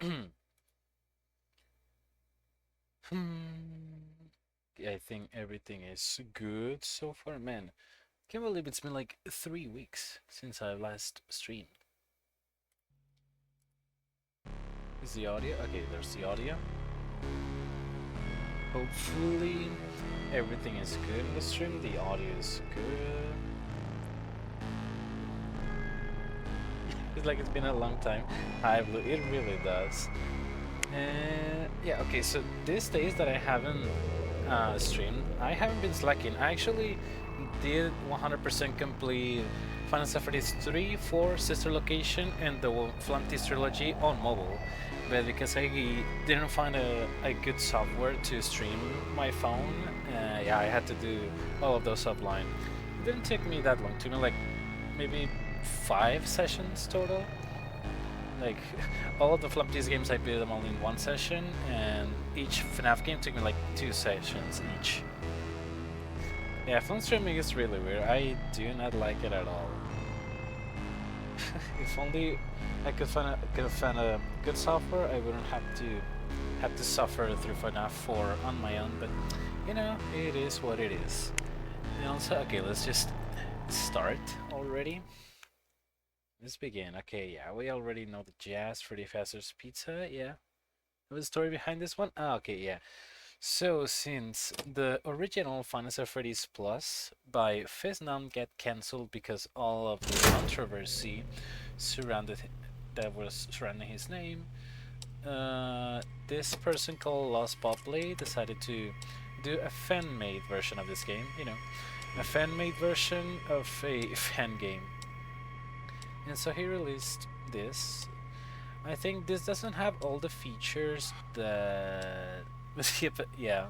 I think everything is good so far, man. Can't believe it's been like 3 weeks since I last streamed. Is the audio? Okay, there's the audio. Hopefully everything is good in the stream. The audio is good. It's like it's been a long time. It really does. Yeah, okay, so these days that I haven't streamed, I haven't been slacking. I actually did 100% complete Final Fantasy 3, 4, Sister Location, and the Flantis trilogy on mobile. But because I didn't find a good software to stream my phone, yeah, I had to do all of those offline. It didn't take me that long, to me like maybe 5 sessions total. Like, all of the Flumpties games I beat them all in one session, and each FNAF game took me like 2 sessions each. Yeah, phone streaming is really weird. I do not like it at all. If only I could find a good software, I wouldn't have to suffer through FNAF 4 on my own. But you know, it is what it is. And also, okay, let's just start already. Let's begin. Okay, yeah, we already know the jazz. Freddy Fazbear's Pizza, yeah. The story behind this one? Ah, okay, yeah. So, since the original Final Fantasy Freddy's Plus by FNAF get cancelled because all of the controversy that was surrounding his name, this person called LostPawPlay decided to do a fan-made version of this game. You know, a fan-made version of a fan game. And so he released this. I think this doesn't have all the features that... yeah,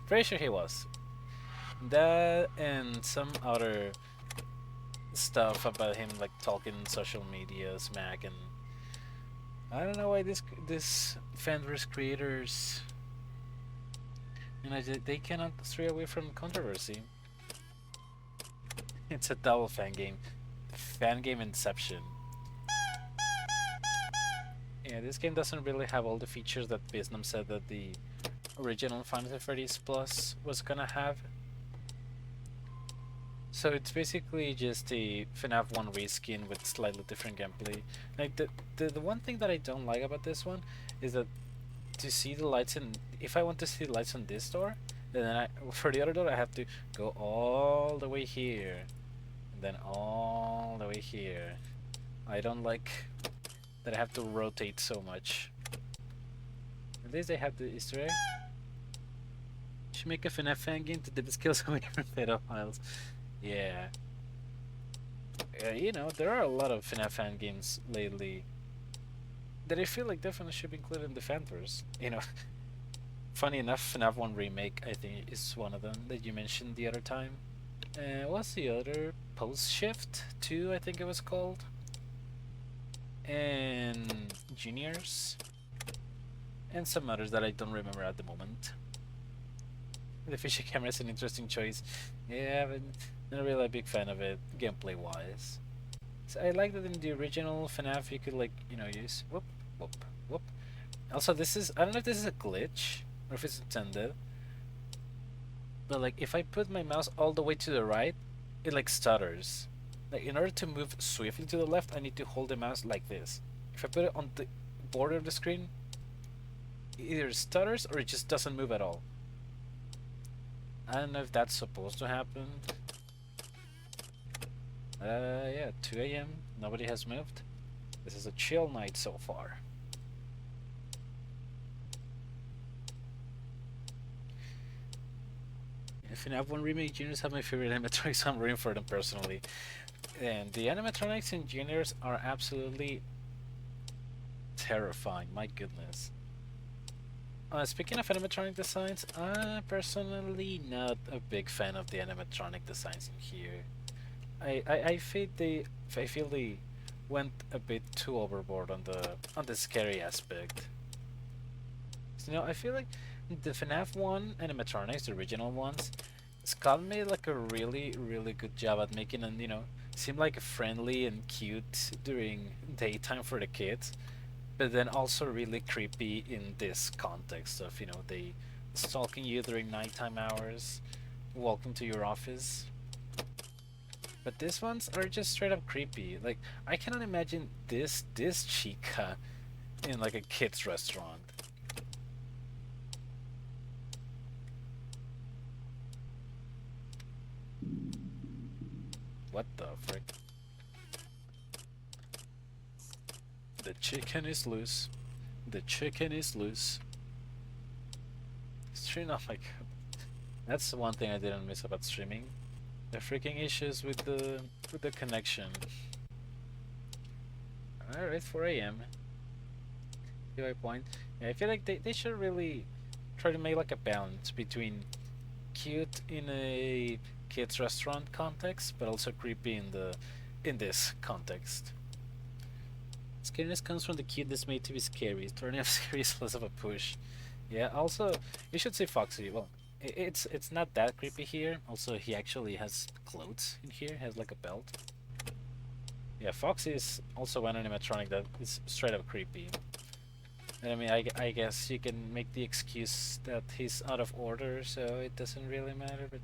pretty sure he was. That and some other stuff about him, like talking social media smack, and I don't know why this fanverse creators, you know, they cannot stray away from controversy. It's a double fan game Inception. Yeah, this game doesn't really have all the features that Vietnam said that the original Final Fantasy Freddy's Plus was gonna have. So it's basically just a FNAF 1 reskin with slightly different gameplay. Like the one thing that I don't like about this one is that to see the lights in, if I want to see the lights on this door, then for the other door I have to go all the way here, and then all the way here. I don't like that I have to rotate so much. At least they have the Easter egg. Should make a FNAF fan game to dip the skills away from pedophiles. Yeah. You know, there are a lot of FNAF fan games lately that I feel like definitely should be included in the fanverse. You know, funny enough, FNAF 1 Remake, I think, is one of them that you mentioned the other time. What's the other? Post Shift 2, I think it was called. And Juniors. And some others that I don't remember at the moment. The fishy camera is an interesting choice. Yeah, but not really a big fan of it, gameplay wise. So I like that in the original FNAF you could, like, you know, use whoop, whoop, whoop. Also, this is, I don't know if this is a glitch or if it's intended, but like if I put my mouse all the way to the right, it like stutters. Like in order to move swiftly to the left, I need to hold the mouse like this. If I put it on the border of the screen, it either stutters or it just doesn't move at all. I don't know if that's supposed to happen. Yeah, 2 a.m. Nobody has moved. This is a chill night so far. If FNAF 1 Remake Juniors have my favorite animatronics, I'm rooting for them personally. And the animatronics in Juniors are absolutely terrifying, my goodness. Speaking of animatronic designs, I'm personally not a big fan of the animatronic designs in here. I feel they went a bit too overboard on the scary aspect. So, you know, I feel like the FNAF 1 animatronics, the original ones, Scott made like a really good job at making them, you know, seem like friendly and cute during daytime for the kids. but then also really creepy in this context of, you know, they stalking you during nighttime hours, walking to your office. But these ones are just straight up creepy. Like, I cannot imagine this chica in like a kid's restaurant. What the frick? The chicken is loose. The chicken is loose. Stream, oh my god. That's the one thing I didn't miss about streaming. The freaking issues with the connection. Alright, 4 AM. See my point? Yeah, I feel like they should really try to make like a balance between cute in a kids restaurant context, but also creepy in this context. Scariness comes from the cuteness made to be scary. Turning off scary is less of a push. Yeah, also, you should see Foxy. Well, it's not that creepy here. Also, he actually has clothes in here. He has like a belt. Yeah, Foxy is also an animatronic that is straight up creepy. And I mean, I guess you can make the excuse that he's out of order, so it doesn't really matter, but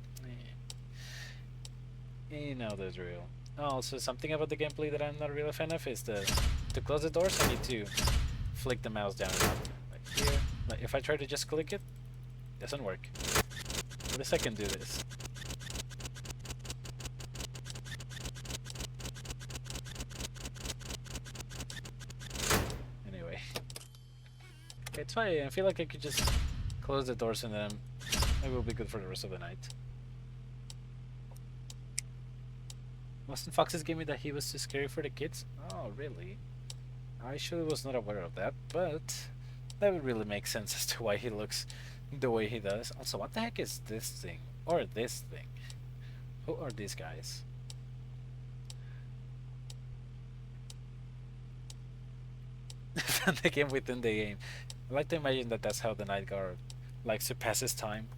you know the drill. Also, something about the gameplay that I'm not really a fan of is to close the doors, I need to flick the mouse down and up. Like here, like if I try to just click it, doesn't work. At least I can do this. Anyway. It's fine, I feel like I could just close the doors and then maybe we'll be good for the rest of the night. Wasn't Fox's gaming that he was too scary for the kids? Oh, really? I actually was not aware of that, but that would really make sense as to why he looks the way he does. Also, what the heck is this thing? Or this thing? Who are these guys? The game within the game. I like to imagine that that's how the night guard likes to pass his time.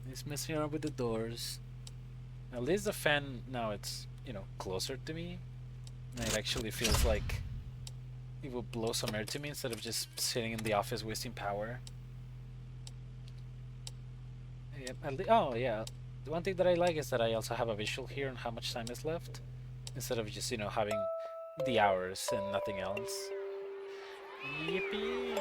He's messing around with the doors. At least the fan now it's, you know, closer to me. And it actually feels like it will blow some air to me instead of just sitting in the office wasting power. Yeah, oh yeah, the one thing that I like is that I also have a visual here on how much time is left, instead of just, you know, having the hours and nothing else. Yippee!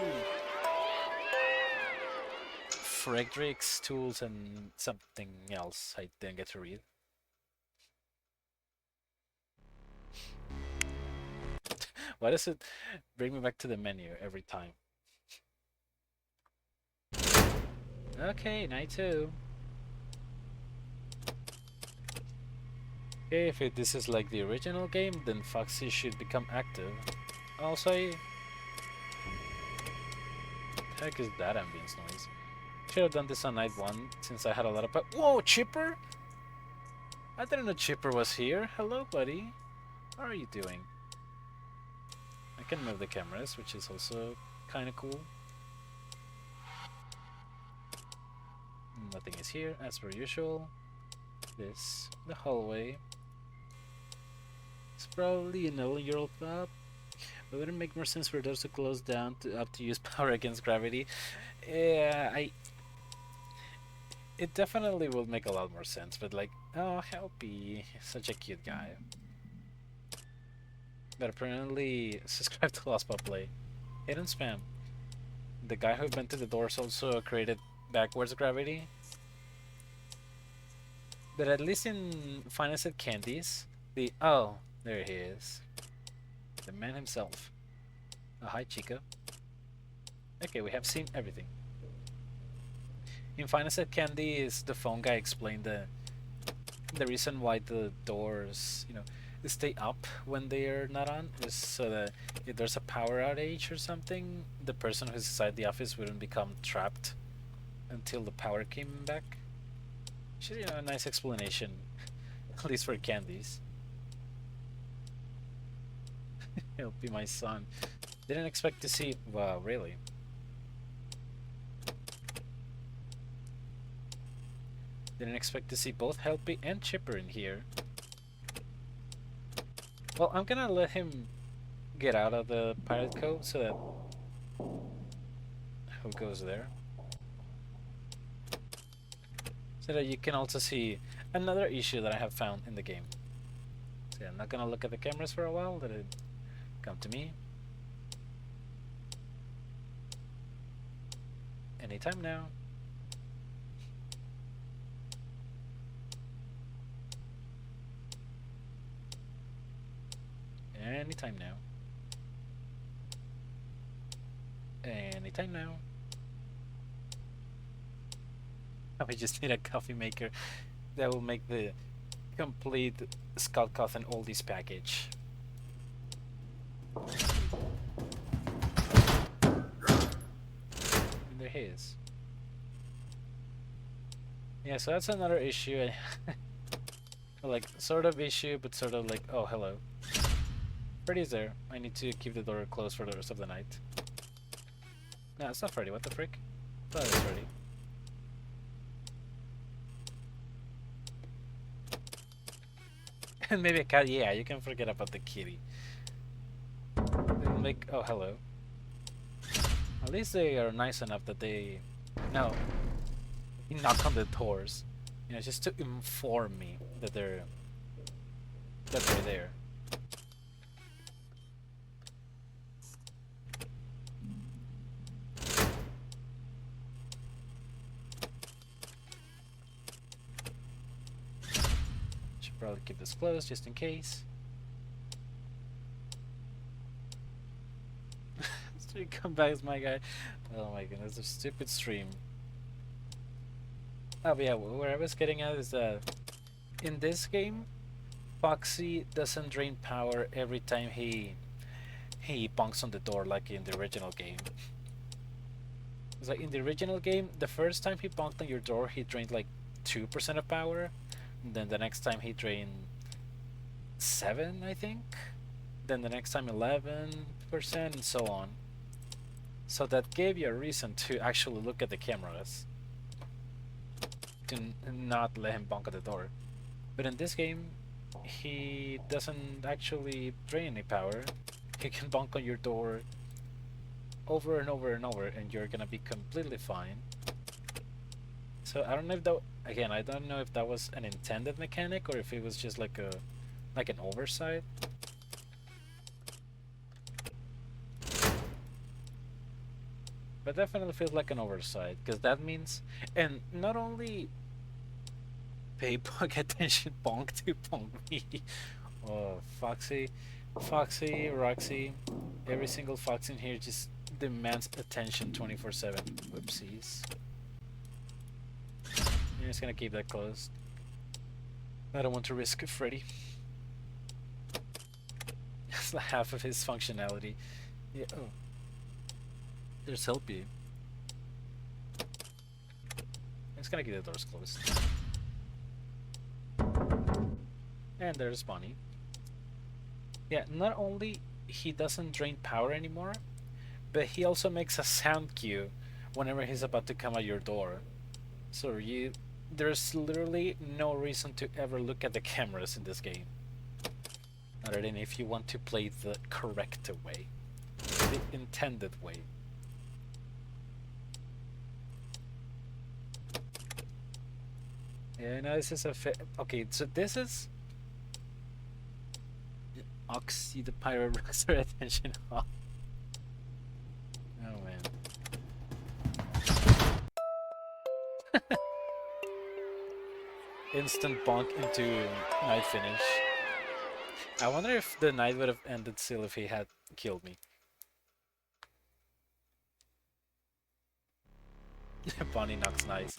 Frederick's tools and something else I didn't get to read. Why does it bring me back to the menu every time? Okay, night 2. Okay, if this is like the original game, then Foxy should become active. Also, what the heck is that ambience noise? Should have done this on night 1 since I had a lot of whoa, Chipper! I didn't know Chipper was here. Hello, buddy. How are you doing? I can move the cameras, which is also kind of cool. Nothing is here, as per usual. This, the hallway. It's probably an 11-year-old pub. But would it make more sense for those to close down to up to use power against gravity? Yeah, it definitely will make a lot more sense, but like, oh, Helpy, such a cute guy. But apparently, subscribe to LostPawPlay. Hidden spam. The guy who invented the doors also created backwards gravity. But at least in Final Set Candies, oh, there he is. The man himself. Oh, hi, Chica. Okay, we have seen everything. In Final Set Candies, the phone guy explained the reason why the doors, you know, stay up when they are not on is so that if there's a power outage or something, the person who's inside the office wouldn't become trapped until the power came back. Which is, you know, a nice explanation, at least for candies. He'll be my son. Didn't expect to see. Wow, really? Didn't expect to see both Helpy and Chipper in here. Well, I'm gonna let him get out of the pirate cove so that Who goes there? So that you can also see another issue that I have found in the game. So yeah, I'm not gonna look at the cameras for a while. Let it come to me. Anytime now. Anytime now. Anytime now. We just need a coffee maker that will make the complete Scout Cawthon Oldies package. And there he is. Yeah, so that's another issue. Like, sort of issue, but sort of like, oh, hello. Freddy's there. I need to keep the door closed for the rest of the night. No, it's not Freddy. What the frick? I thought it was Freddy. And maybe a cat. Yeah, you can forget about the kitty. They'll make. Oh, hello. At least they are nice enough that they. No. You knock on the doors. You know, just to inform me that they're there. Should probably keep this closed just in case. Come back as my guy. Oh my goodness, a stupid stream. Oh, but yeah, where I was getting at is that in this game, Foxy doesn't drain power every time he bonks on the door like in the original game. It's like in the original game, the first time he bonked on your door, he drained like 2% of power. And then the next time he drained 7, I think. Then the next time 11%, and so on. So that gave you a reason to actually look at the cameras. To not let him bonk at the door. But in this game, he doesn't actually drain any power. He can bonk on your door over and over and over, and you're gonna be completely fine. So I don't know if that, again, I don't know if that was an intended mechanic or if it was just like an oversight. But definitely feels like an oversight, because that means, and not only pay attention bonk to bonk me. Oh, Foxy, Roxy, every single fox in here just demands attention 24/7. Whoopsies. I'm just gonna keep that closed. I don't want to risk Freddy. That's half of his functionality. Yeah. Oh. There's Helpy. I'm just gonna keep the doors closed. And there's Bonnie. Yeah, not only he doesn't drain power anymore, but he also makes a sound cue whenever he's about to come at your door. So there's literally no reason to ever look at the cameras in this game. Other than if you want to play the correct way. The intended way. Yeah, no, this is okay, so this is Oxy the Pirate Roxer attention off. Oh man. Instant bonk into night finish. I wonder if the night would have ended still if he had killed me. Bonnie knocks nice.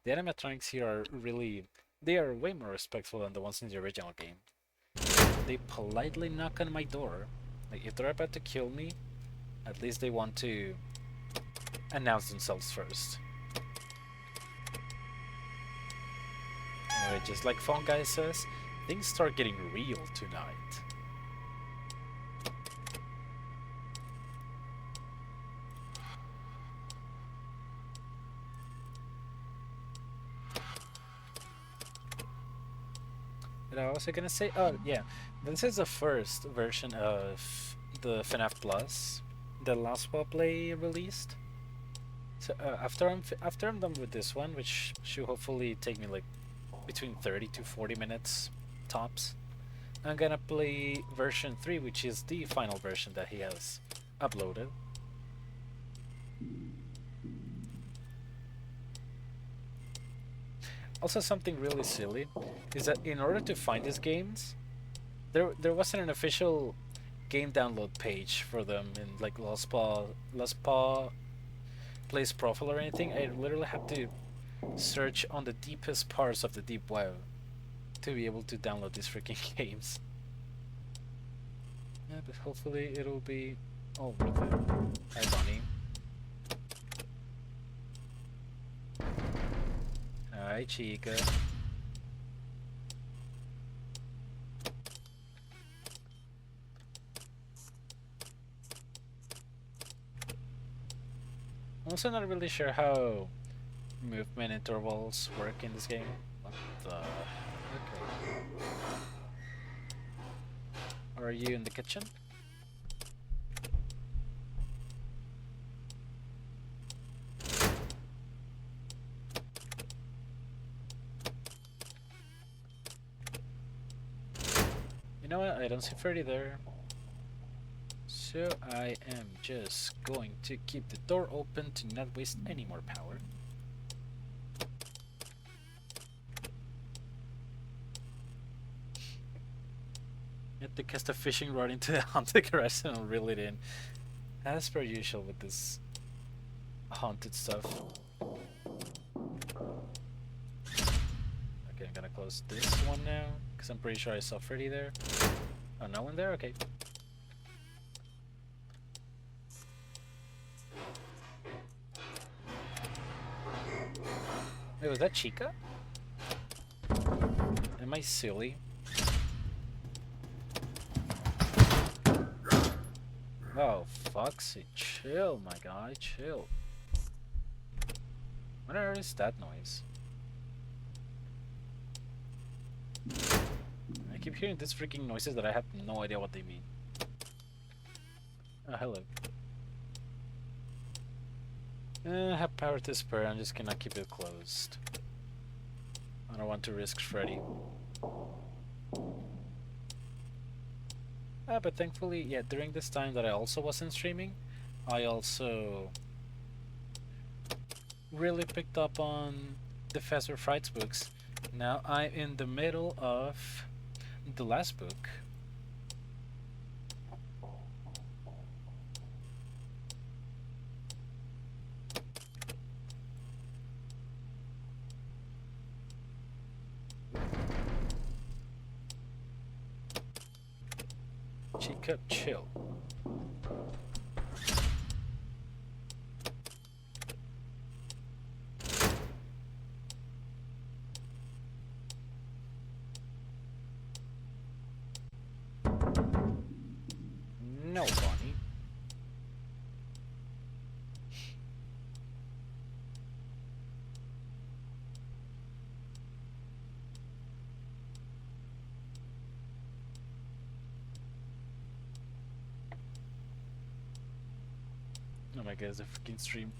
The animatronics here are really... They are way more respectful than the ones in the original game. They politely knock on my door. Like, if they're about to kill me, at least they want to announce themselves first. Anyway, just like Phone Guy says, things start getting real tonight. What was I gonna say? Oh, yeah. This is the first version of the FNAF Plus the LostPawPlay released. So after I'm done with this one, which should hopefully take me like between 30 to 40 minutes tops, I'm gonna play version 3, which is the final version that he has uploaded. Also, something really silly is that in order to find these games, there wasn't an official game download page for them in like LostPaw Play's profile or anything. I literally have to search on the deepest parts of the deep web to be able to download these freaking games. Yeah, but hopefully it'll be all worth it. Hi, Bonnie. Hi, Chica. I'm also not really sure how movement intervals work in this game. What the? Okay. Are you in the kitchen? You know what? I don't see Freddy there. So I am just going to keep the door open to not waste any more power. You had to cast a fishing rod into the haunted garage and reel it in. As per usual with this haunted stuff. Okay, I'm gonna close this one now, because I'm pretty sure I saw Freddy there. Oh, no one there? Okay. Wait, was that Chica? Am I silly? Oh, Foxy, chill, my guy, chill. Where is that noise? I keep hearing these freaking noises that I have no idea what they mean. Oh, hello. I have power to spare, I'm just gonna keep it closed. I don't want to risk Freddy. But thankfully, yeah, during this time that I also wasn't streaming, I also really picked up on the Faster Frights books. Now I'm in the middle of the last book. Chica, chill. No, Bonnie. Oh my god, it's a freaking stream.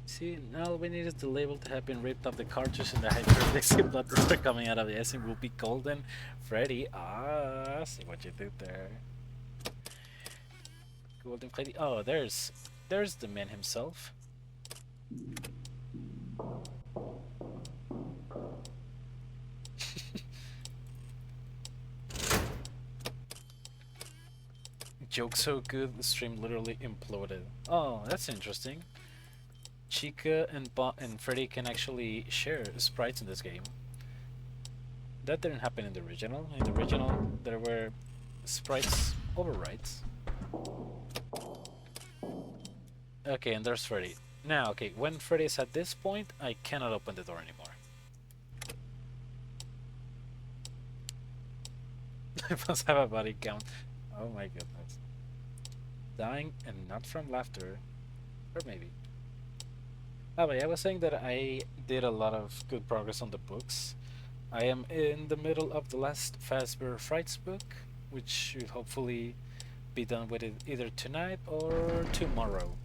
See, now we needed the label to have been ripped off the cartridge and the hypervixie blood to start coming out of the essence will be golden. Freddy, I see what you did there. Golden Freddy. Oh, there's the man himself. Joke so good, the stream literally imploded. Oh, that's interesting. Chica and Freddy can actually share sprites in this game. That didn't happen in the original. In the original, there were sprites overrides. Okay, and there's Freddy. Now, okay, when Freddy is at this point, I cannot open the door anymore. I must have a body count. Oh my goodness. Dying and not from laughter. Or maybe. Oh, but yeah, I was saying that I did a lot of good progress on the books. I am in the middle of the last Fazbear Frights book, which should hopefully be done with it either tonight or tomorrow.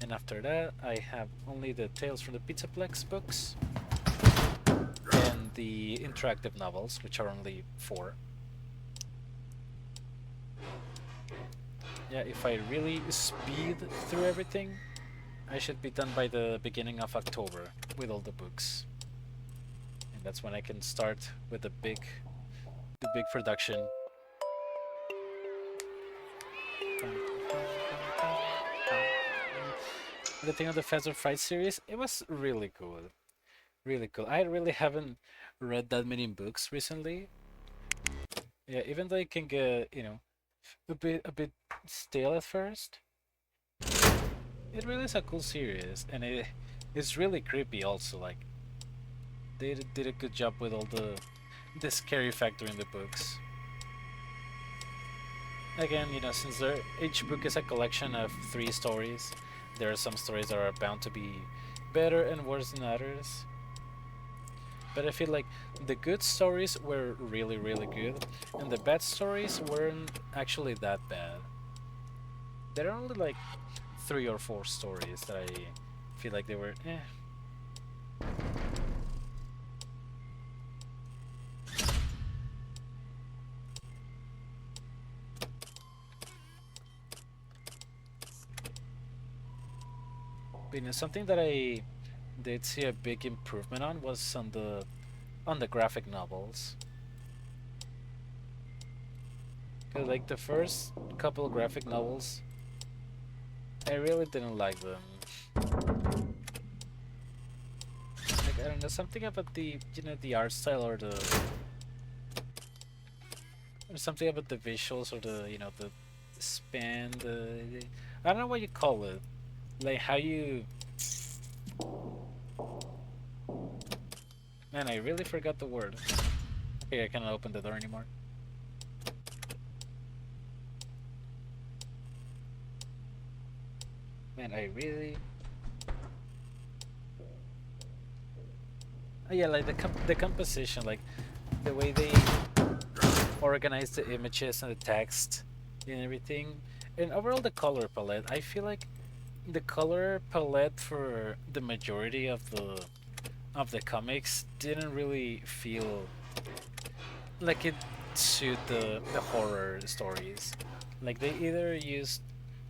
And after that, I have only the Tales from the Pizzaplex books and the interactive novels, which are only 4. Yeah, if I really speed through everything, I should be done by the beginning of October with all the books. And that's when I can start with the big production. The thing on the Fast and Fright series, it was really cool. Really cool. I really haven't read that many books recently. Yeah, even though it can get, a bit stale at first, it really is a cool series, and it's really creepy also. Like, they did a good job with all the scary factor in the books. Again, since each book is a collection of 3 stories, there are some stories that are bound to be better and worse than others. But I feel like the good stories were really, really good, and the bad stories weren't actually that bad. There are only like 3 or 4 stories that I feel like they were But something that I did see a big improvement on was on the graphic novels. Cause like the first couple of graphic novels, I really didn't like them. Like, I don't know, something about the the art style or something about the visuals or the the span, I don't know what you call it. Like how you... Man, I really forgot the word. Okay, I cannot open the door anymore. Man, I really... Oh, yeah, like the composition, like the way they organize the images and the text and everything, and overall the color palette. I feel like the color palette for the majority of the comics didn't really feel like it suit the horror stories. Like they either used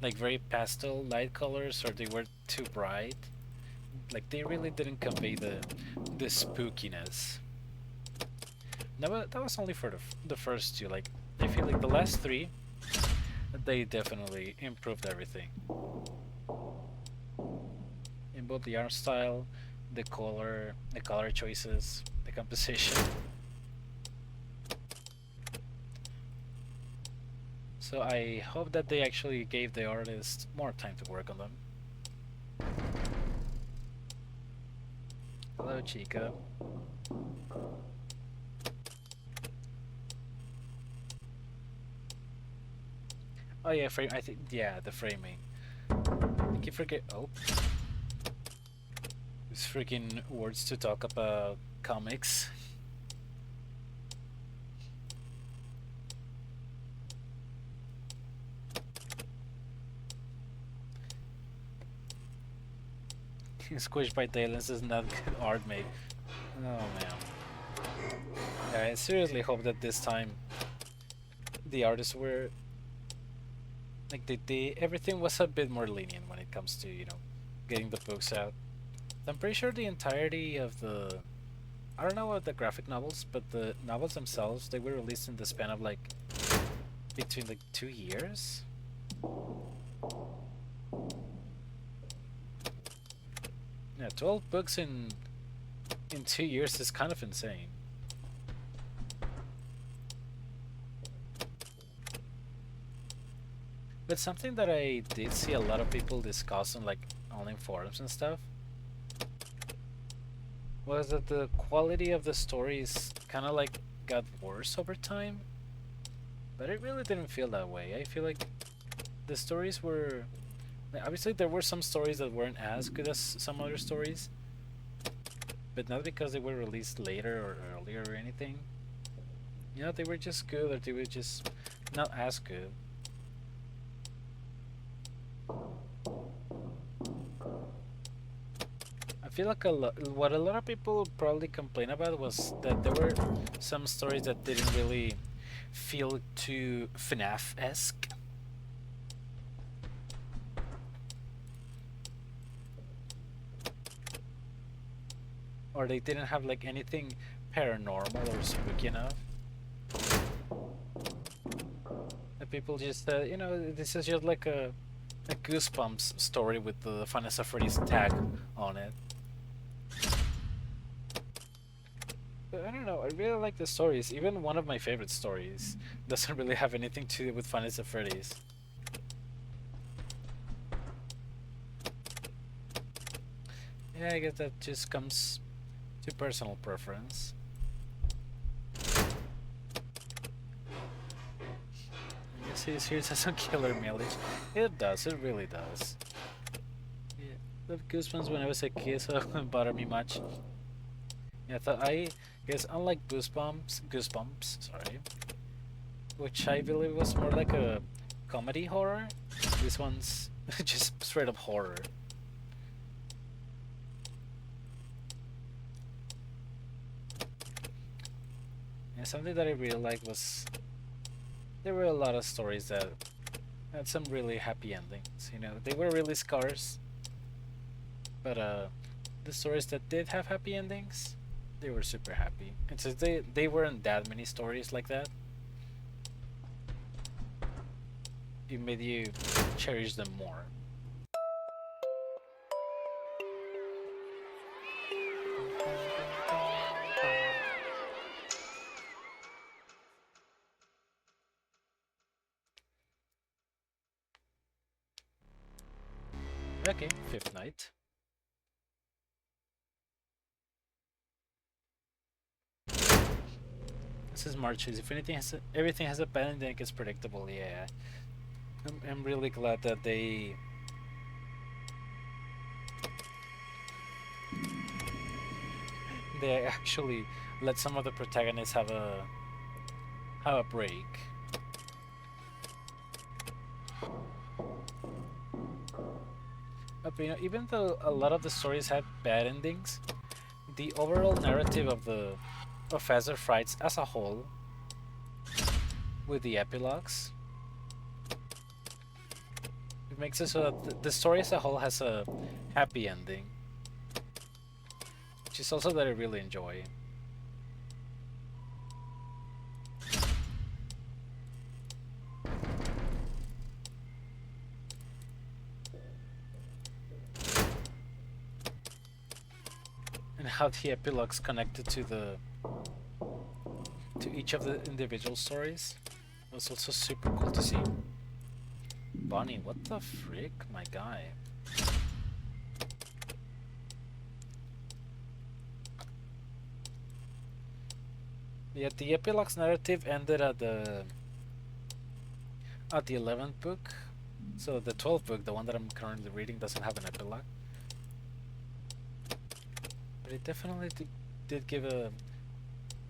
like very pastel light colors or they were too bright. Like they really didn't convey the spookiness. That was only for the first 2. Like I feel like the last 3, they definitely improved everything. In both the art style, the color choices, the composition. So I hope that they actually gave the artist more time to work on them. Hello, Chica. Oh yeah, I think, yeah, the framing. I keep forget. Oh, these freaking words to talk about comics. Squished by Talents is not good art, mate. Oh man. Yeah, I seriously hope that this time the artists were like everything was a bit more lenient when it comes to getting the books out. I'm pretty sure the entirety of the... I don't know about the graphic novels, but the novels themselves, they were released in the span of like between like 2 years. Yeah, 12 books in 2 years is kind of insane. But something that I did see a lot of people discussing, like online forums and stuff, was that the quality of the stories kind of like got worse over time. But it really didn't feel that way. I feel like the stories were... like, obviously there were some stories that weren't as good as some other stories, but not because they were released later or earlier or anything. They were just good, or they were just not as good. feel like what a lot of people probably complain about was that there were some stories that didn't really feel too FNAF-esque. Or they didn't have like anything paranormal or spooky enough. The people just, you know, this is just like a Goosebumps story with the Final Freddy's tag on it. But I don't know, I really like the stories. Even one of my favorite stories doesn't really have anything to do with Final Freddy's. Yeah, I guess that just comes to personal preference. Yes, here's some killer mileage. It does, it really does. Yeah, the Goosebumps when I was a kid, so it wouldn't bother me much. Yeah, I guess unlike Goosebumps, sorry, which I believe was more like a comedy horror, this one's just straight up horror. And something that I really liked was there were a lot of stories that had some really happy endings. You know, they were really scarce, but the stories that did have happy endings, they were super happy. And since they weren't that many stories like that, it made you cherish them more. Okay, fifth night. This is Marches. If anything has everything has a bad ending, it's predictable. Yeah, I'm really glad that they actually let some of the protagonists have a break. But you know, even though a lot of the stories had bad endings, the overall narrative of Fazer Frights as a whole, with the epilogues, it makes it so that the story as a whole has a happy ending, which is also that I really enjoy. And how the epilogues connected to each of the individual stories was also super cool to see. Bonnie, what the frick, my guy? Yeah, the epilogue's narrative ended at the 11th book. So the 12th book, the one that I'm currently reading, doesn't have an epilogue. But it definitely did give a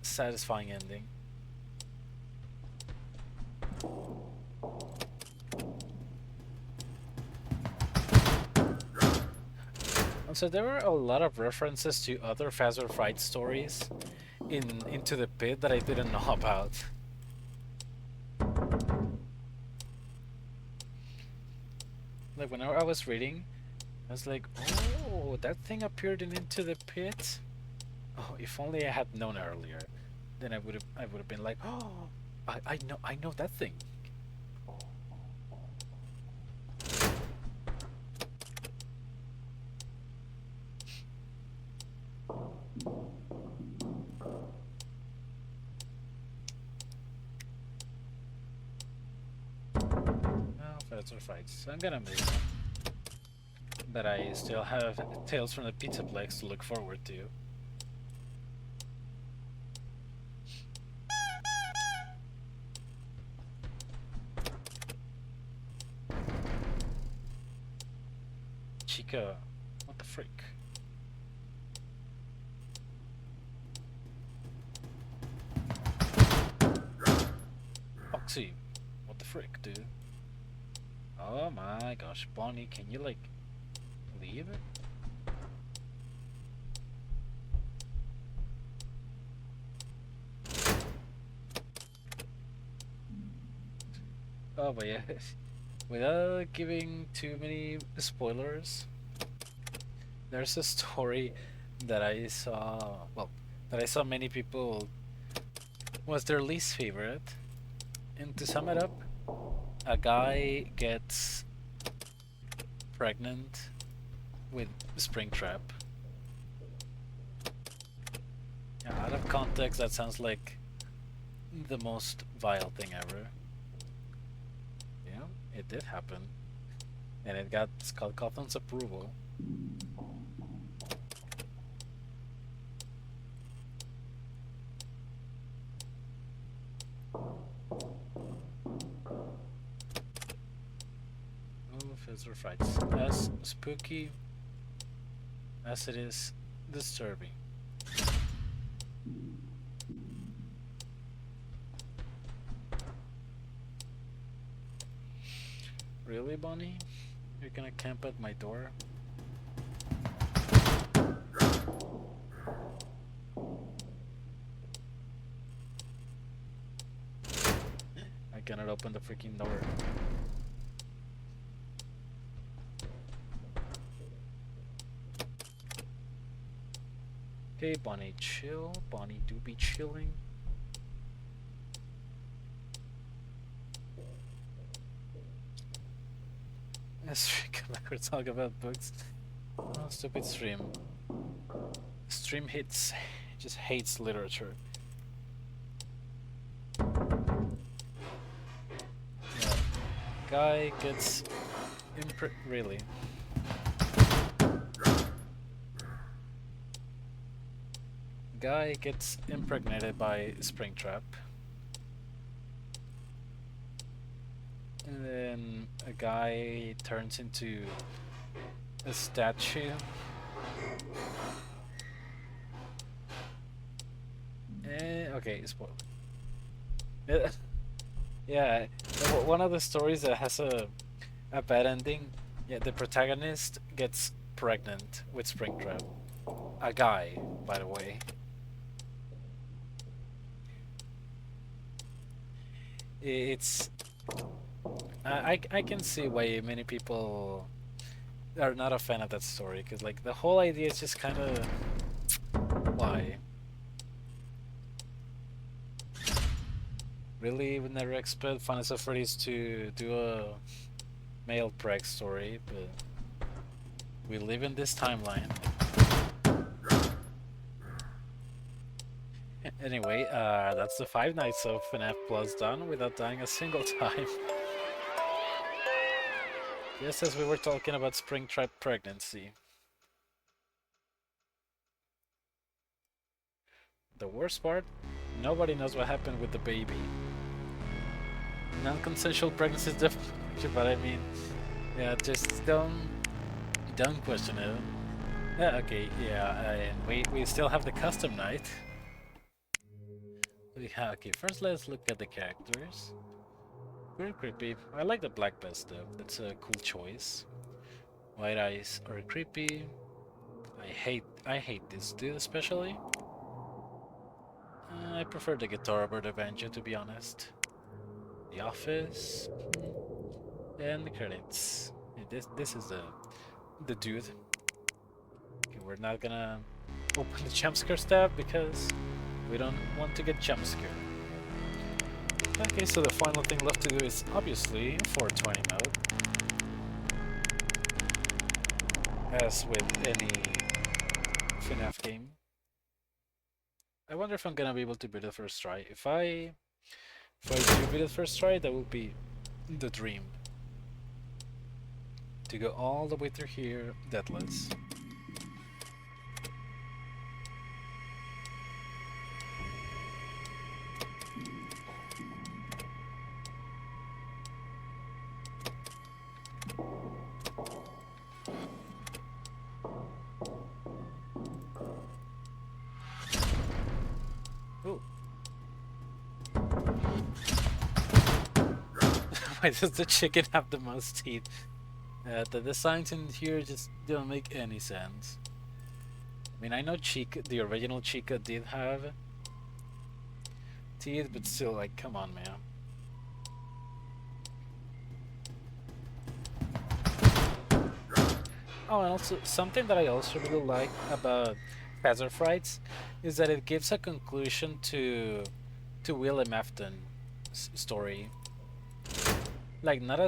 satisfying ending. So there were a lot of references to other Fazer Fright stories in Into the Pit that I didn't know about. Like whenever I was reading, I was like, oh, that thing appeared in Into the Pit. Oh, if only I had known earlier, then I would have been like, oh, I know that thing. Oh, Fazer Frights. So I'm gonna move on. But I still have Tales from the Pizzaplex to look forward to. Chica, what the frick? Foxy, what the frick, dude? Oh my gosh, Bonnie, can you like leave it? Oh, but yeah, without giving too many spoilers, there's a story that I saw, well, that I saw many people was their least favorite. And to sum it up, a guy gets pregnant with Springtrap. Yeah, out of context, that sounds like the most vile thing ever. Yeah, it did happen. And it got Skull Cawthon's approval. Oh, Fizzler fights. As spooky as it is disturbing. Really, Bonnie? You're gonna camp at my door? I cannot open the freaking door. Okay, Bonnie, chill. Bonnie, do be chilling. Let's come back. We're talking about books. Oh, stupid stream. Stream hits. Just hates literature. Yeah. Guy gets really. Guy gets impregnated by Springtrap. And then a guy turns into a statue. Okay, spoiled. Yeah, one of the stories that has a bad ending. Yeah, the protagonist gets pregnant with Springtrap. A guy, by the way. It's I can see why many people are not a fan of that story, because like the whole idea is just kind of why. Really would never expect Final Freddy's to do a male preg story, but we live in this timeline. Anyway, that's the 5 nights of FNAF Plus done without dying a single time. Just as we were talking about Springtrap pregnancy. The worst part? Nobody knows what happened with the baby. Non-consensual pregnancy is definitely, but I mean, yeah, just don't question it. Yeah, okay, yeah, and we still have the custom night. Okay, first let's look at the characters. Very creepy. I like the black vest though. That's a cool choice. White eyes are creepy. I hate this dude especially. I prefer the guitar over the banjo, to be honest. The Office and the credits. This is the dude. Okay, we're not gonna open the jump scare tab because we don't want to get jump scared. Okay, so the final thing left to do is obviously 420 mode. As with any FNAF game. I wonder if I'm gonna be able to beat it first try. If I do beat it first try, that would be the dream. To go all the way through here, deathless. Ooh. Why does the chicken have the most teeth? The designs in here just don't make any sense. I mean, I know Chica, the original Chica, did have teeth, but still, like, come on, man. Oh, and also something that I also really like about Feather Frights is that it gives a conclusion to Willem Afton's story. Like not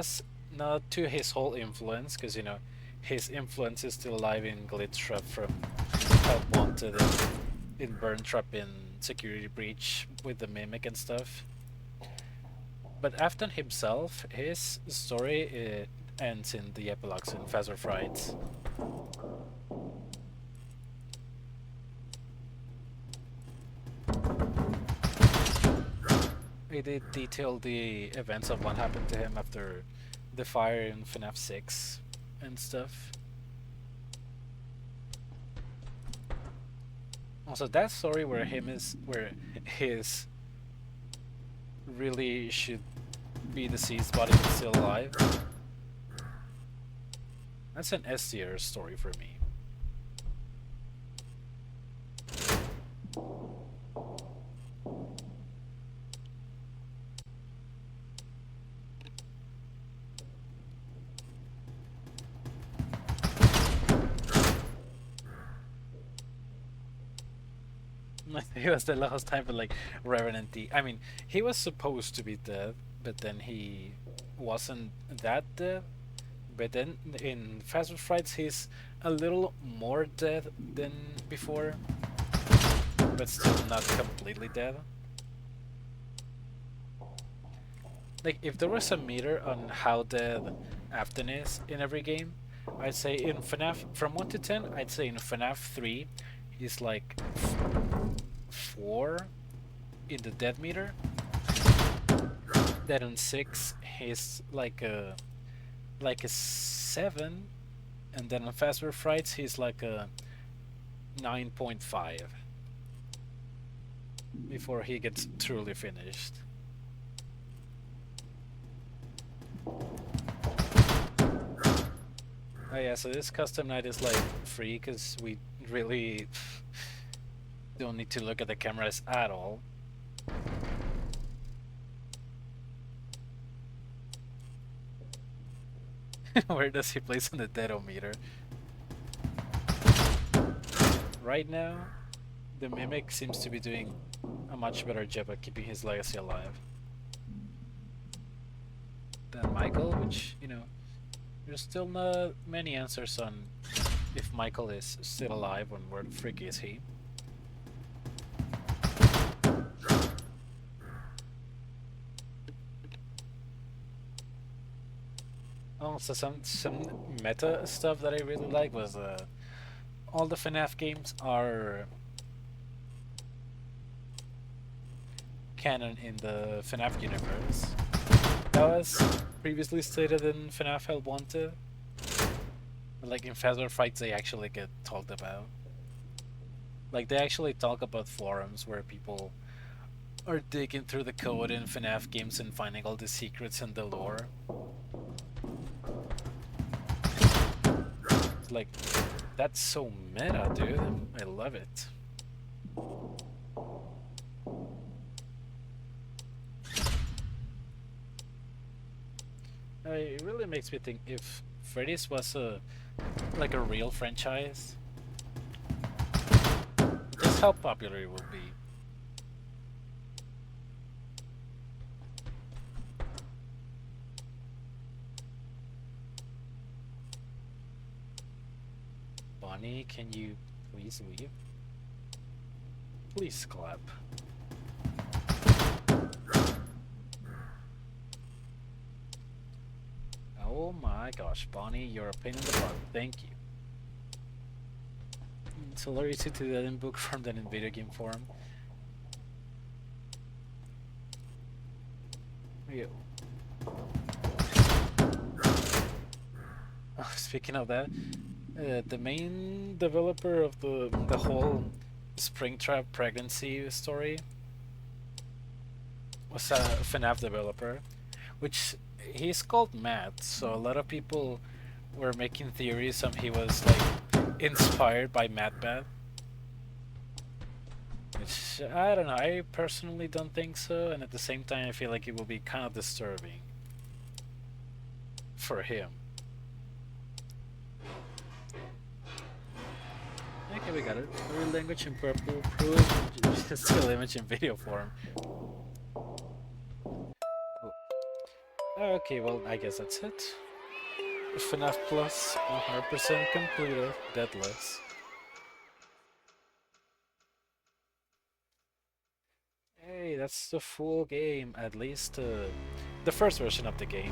to his whole influence, because you know his influence is still alive in Glitchtrap from Help Wanted and in Burn Trap in Security Breach with the Mimic and stuff. But Afton himself, his story ends in the epilogues in Feather Frights. They did detail the events of what happened to him after the fire in FNAF 6 and stuff. Also, that story where his really should be deceased but he's still alive. That's an S tier story for me. He was the last time, but like Revenant D. I mean, he was supposed to be dead, but then he wasn't that dead. But then in Fast Frights, he's a little more dead than before, but still not completely dead. Like, if there was a meter on how dead Afton is in every game, I'd say in FNAF, from 1 to 10, I'd say in FNAF 3, he's like 4 in the dead meter. Then in 6, he's like a 7, and then on Faster Frights, he's like a 9.5 before he gets truly finished. Oh yeah, so this custom night is like free because we really don't need to look at the cameras at all. Where does he place on the deadometer? Right now, the Mimic seems to be doing a much better job at keeping his legacy alive than Michael, which, you know, there's still not many answers on if Michael is still alive and where the frick is he. Also, some meta stuff that I really like was all the FNAF games are canon in the FNAF universe. That was previously stated in FNAF Help Wanted. But like in Feather Fights, they actually get talked about. Like they actually talk about forums where people are digging through the code in FNAF games and finding all the secrets and the lore. It's like, that's so meta, dude. I love it. It really makes me think if Freddy's was like a real franchise, just how popular it would be. Bonnie, can you please leave? Please clap. Oh my gosh, Bonnie, you're a pain in the butt. Thank you. It's hilarious to do that in book form than in video game form. Ew. Oh, speaking of that, the main developer of the whole Springtrap pregnancy story was a FNAF developer, which he's called Matt, so a lot of people were making theories on he was like inspired by Madbat. Which I don't know, I personally don't think so, and at the same time I feel like it will be kind of disturbing for him. Okay, we got it. Real language in purple, proof still image in video form. Okay, well, I guess that's it. FNAF Plus, 100% completed, deadless. Hey, that's the full game, at least the first version of the game.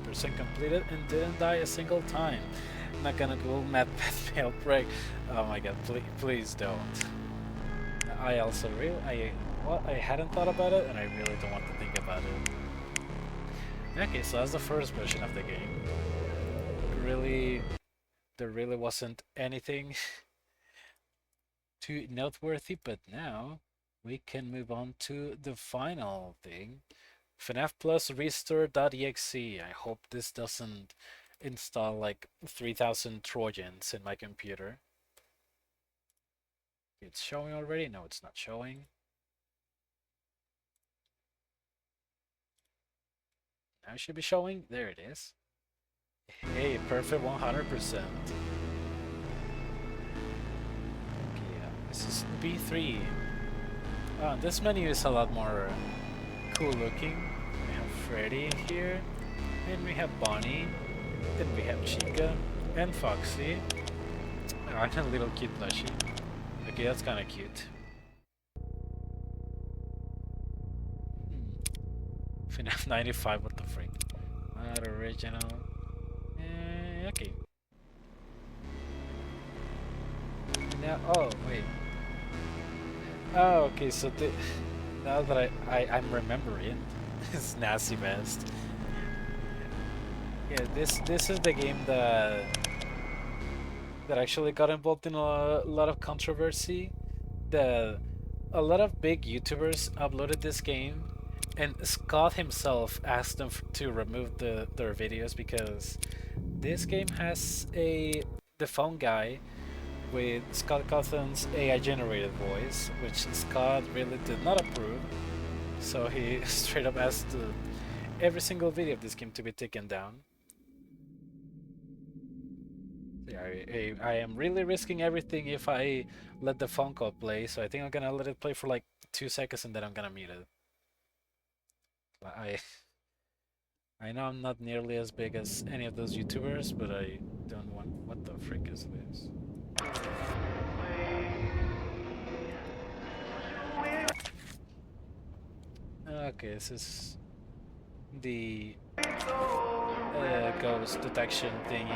100% completed and didn't die a single time. Not gonna go mad pet break. Oh my god, please don't. I also I hadn't thought about it and I really don't want to think about it. Okay, so that's the first version of the game. Really, there really wasn't anything too noteworthy, but now we can move on to the final thing. FNAF Plus Restore.exe. I hope this doesn't install like 3000 Trojans in my computer. It's showing already? No, it's not showing. Now it should be showing. There it is. Hey, perfect 100%. This is B3. This menu is a lot more cool looking. We have Freddy here, and we have Bonnie, then we have Chica, and Foxy, and a little cute plushie. Okay, that's kinda cute. FNAF 95, what the freak? Not original. Okay. Now, oh, wait. Oh, okay, so now that I'm remembering, it's Nazi Best. Yeah, this is the game that actually got involved in a lot of controversy. A lot of big YouTubers uploaded this game, and Scott himself asked them to remove their videos because this game has the phone guy with Scott Cawthon's AI generated voice, which Scott really did not approve, so he straight up asked every single video of this game to be taken down. Yeah, I am really risking everything if I let the phone call play, so I think I'm gonna let it play for like 2 seconds and then I'm gonna mute it. I know I'm not nearly as big as any of those YouTubers, but I don't want... What the frick is this? Okay, this is the ghost detection thingy.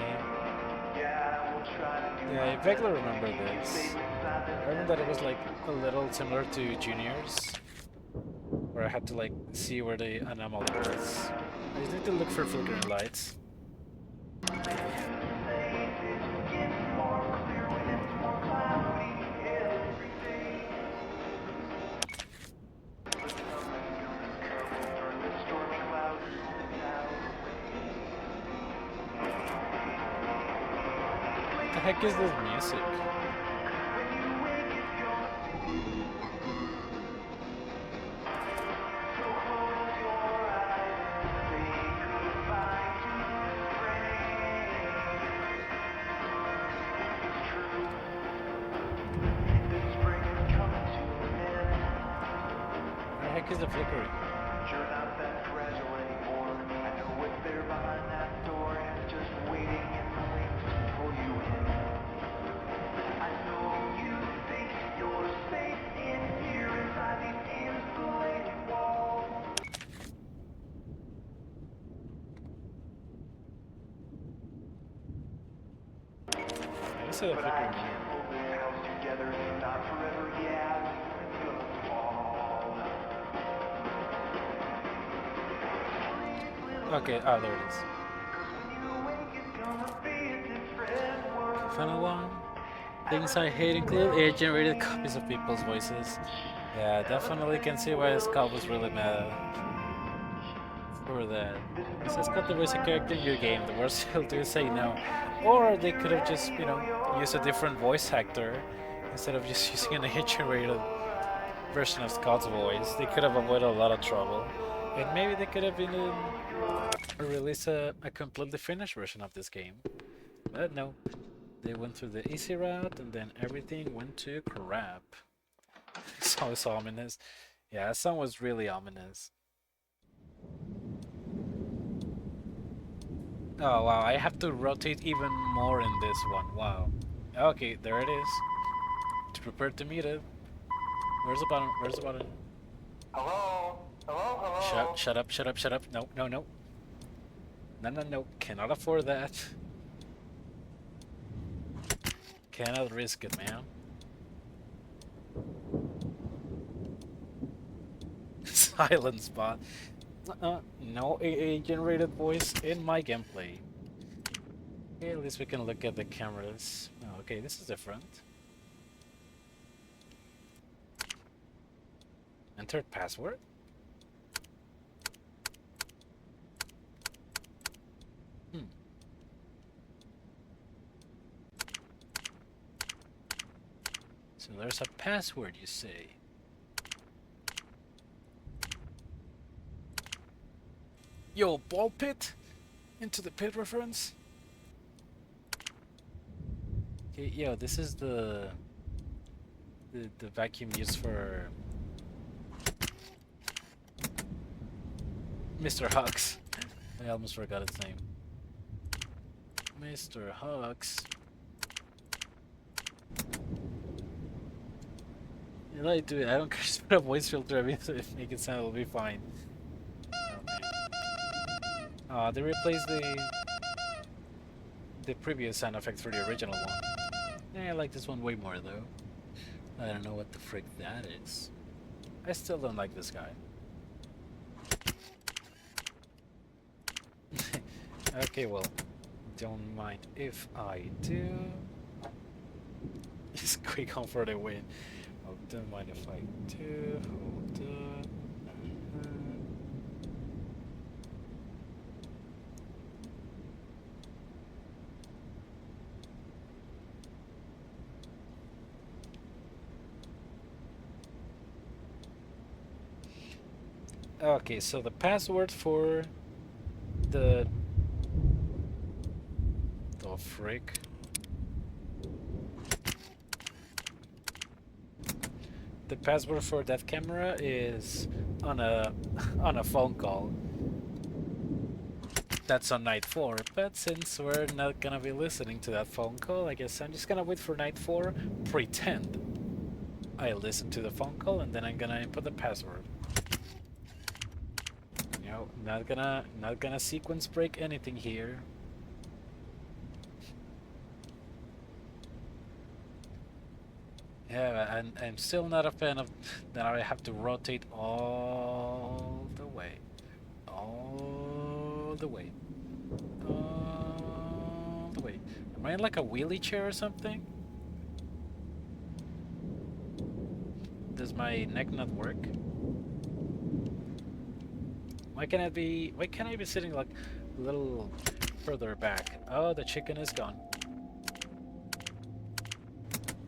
Yeah, I vaguely remember this. I remember that it was like a little similar to Juniors, where I had to like see where the anomaly was. I just need to look for flickering lights. What the heck is this music? What the heck is the flickering? You're not that fragile anymore. I know what's there behind that door, and just waiting in the wings to pull you in. I know you think you're safe in here inside these insulated walls. I just said the But I flickering. can't hold this house together, not forever, yeah. It's gonna fall. Okay, ah, there it is. Final one. Things I hate include AI-generated copies of people's voices. Yeah, definitely can see why Scott was really mad for that. He says, Scott, the voice a character in your game. The worst he'll do is say no. Or they could have just, you know, used a different voice actor instead of just using an AI-generated version of Scott's voice. They could have avoided a lot of trouble. And maybe they could have been released a completely finished version of this game. But no. They went through the easy route, and then everything went to crap. So it's ominous. Yeah, that song was really ominous. Oh wow, I have to rotate even more in this one. Wow. Okay, there it is. To prepare to meet it. Where's the button? Where's the button? Hello? Hello? Hello? Shut up, shut up, shut up. No, no, no. No, no, no. Cannot afford that. Cannot risk it, man. Silence bot. No AA generated voice in my gameplay. Okay, at least we can look at the cameras. Oh, okay, this is different. Enter password? Hmm. So there's a password, you say? Yo, ball pit? Into the pit reference? Okay, yo, this is the vacuum used for Mr. Hux. I almost forgot its name. Mr. Hux. You know, I do it. I don't just put a voice filter. I mean, so if make it sound, it'll be fine. Oh, they replaced the previous sound effect for the original one. Yeah, I like this one way more though. I don't know what the frick that is. I still don't like this guy. Okay, well, don't mind if I do. Just quick home for the win. Oh, don't mind if I do. Hold on. Okay, so the password for the frick. The password for that camera is on a on a phone call. That's on night 4, but since we're not gonna be listening to that phone call, I guess I'm just gonna wait for night 4, pretend I listen to the phone call, and then I'm gonna input the password. You know, not gonna sequence break anything here. Yeah, and I'm still not a fan of that I have to rotate all the way. All the way. All the way. Am I in like a wheelie chair or something? Does my neck not work? Why can't I be sitting like a little further back? Oh, the chicken is gone.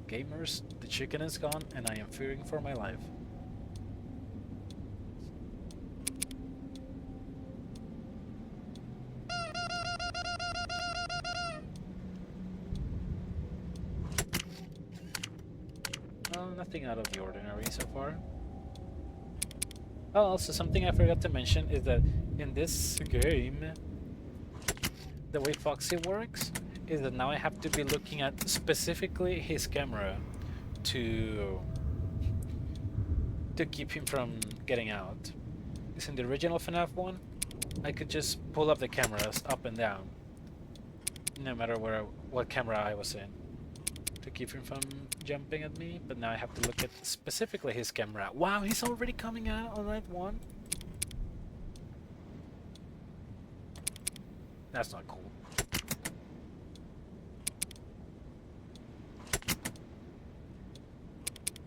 Gamers, the chicken is gone and I am fearing for my life. Oh, nothing out of the ordinary so far. Oh, also something I forgot to mention is that in this game, the way Foxy works is that now I have to be looking at specifically his camera to keep him from getting out. Because in the original FNAF one, I could just pull up the cameras up and down, no matter what camera I was in, to keep him from jumping at me. But now I have to look at specifically his camera. Wow, he's already coming out on night 1. That's not cool.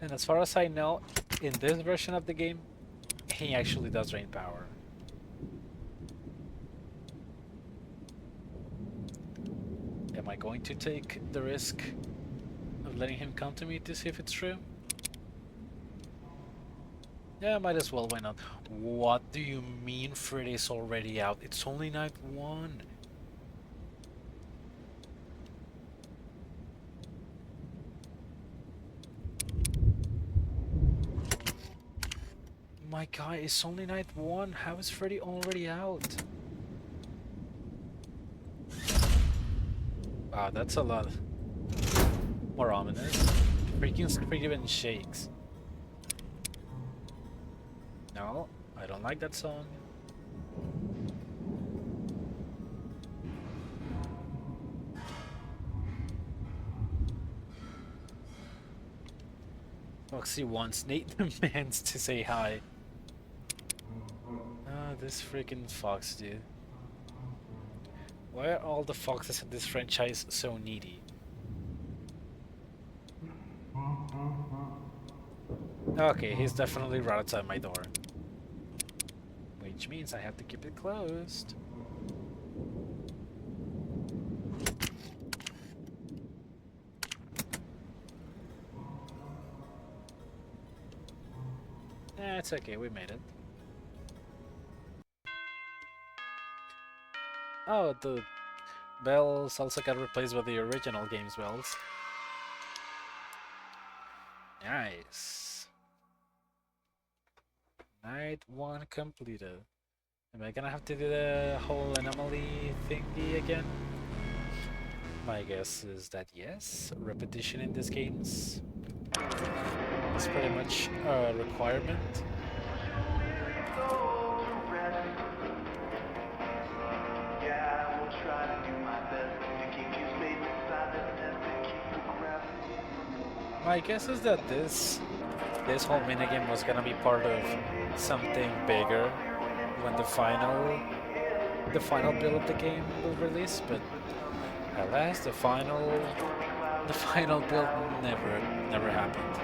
And as far as I know, in this version of the game, he actually does drain power. Am I going to take the risk of letting him come to me to see if it's true? Yeah, might as well, why not? What do you mean Friday's already out? It's only night 1. my god, it's only night 1. How is Freddy already out? Wow, that's a lot more ominous. Freaking screen even shakes. No, I don't like that song. Foxy wants Nate demands to say hi. Ah, this freaking fox, dude. Why are all the foxes in this franchise so needy? Okay, he's definitely right outside my door. Which means I have to keep it closed. Eh, it's okay, we made it. Oh, the bells also got replaced with the original game's bells. Nice. Night 1 completed. Am I gonna have to do the whole anomaly thingy again? My guess is that yes. Repetition in these games is pretty much a requirement. My guess is that this whole minigame was gonna be part of something bigger when the final build of the game will release, but alas, the final build never happened.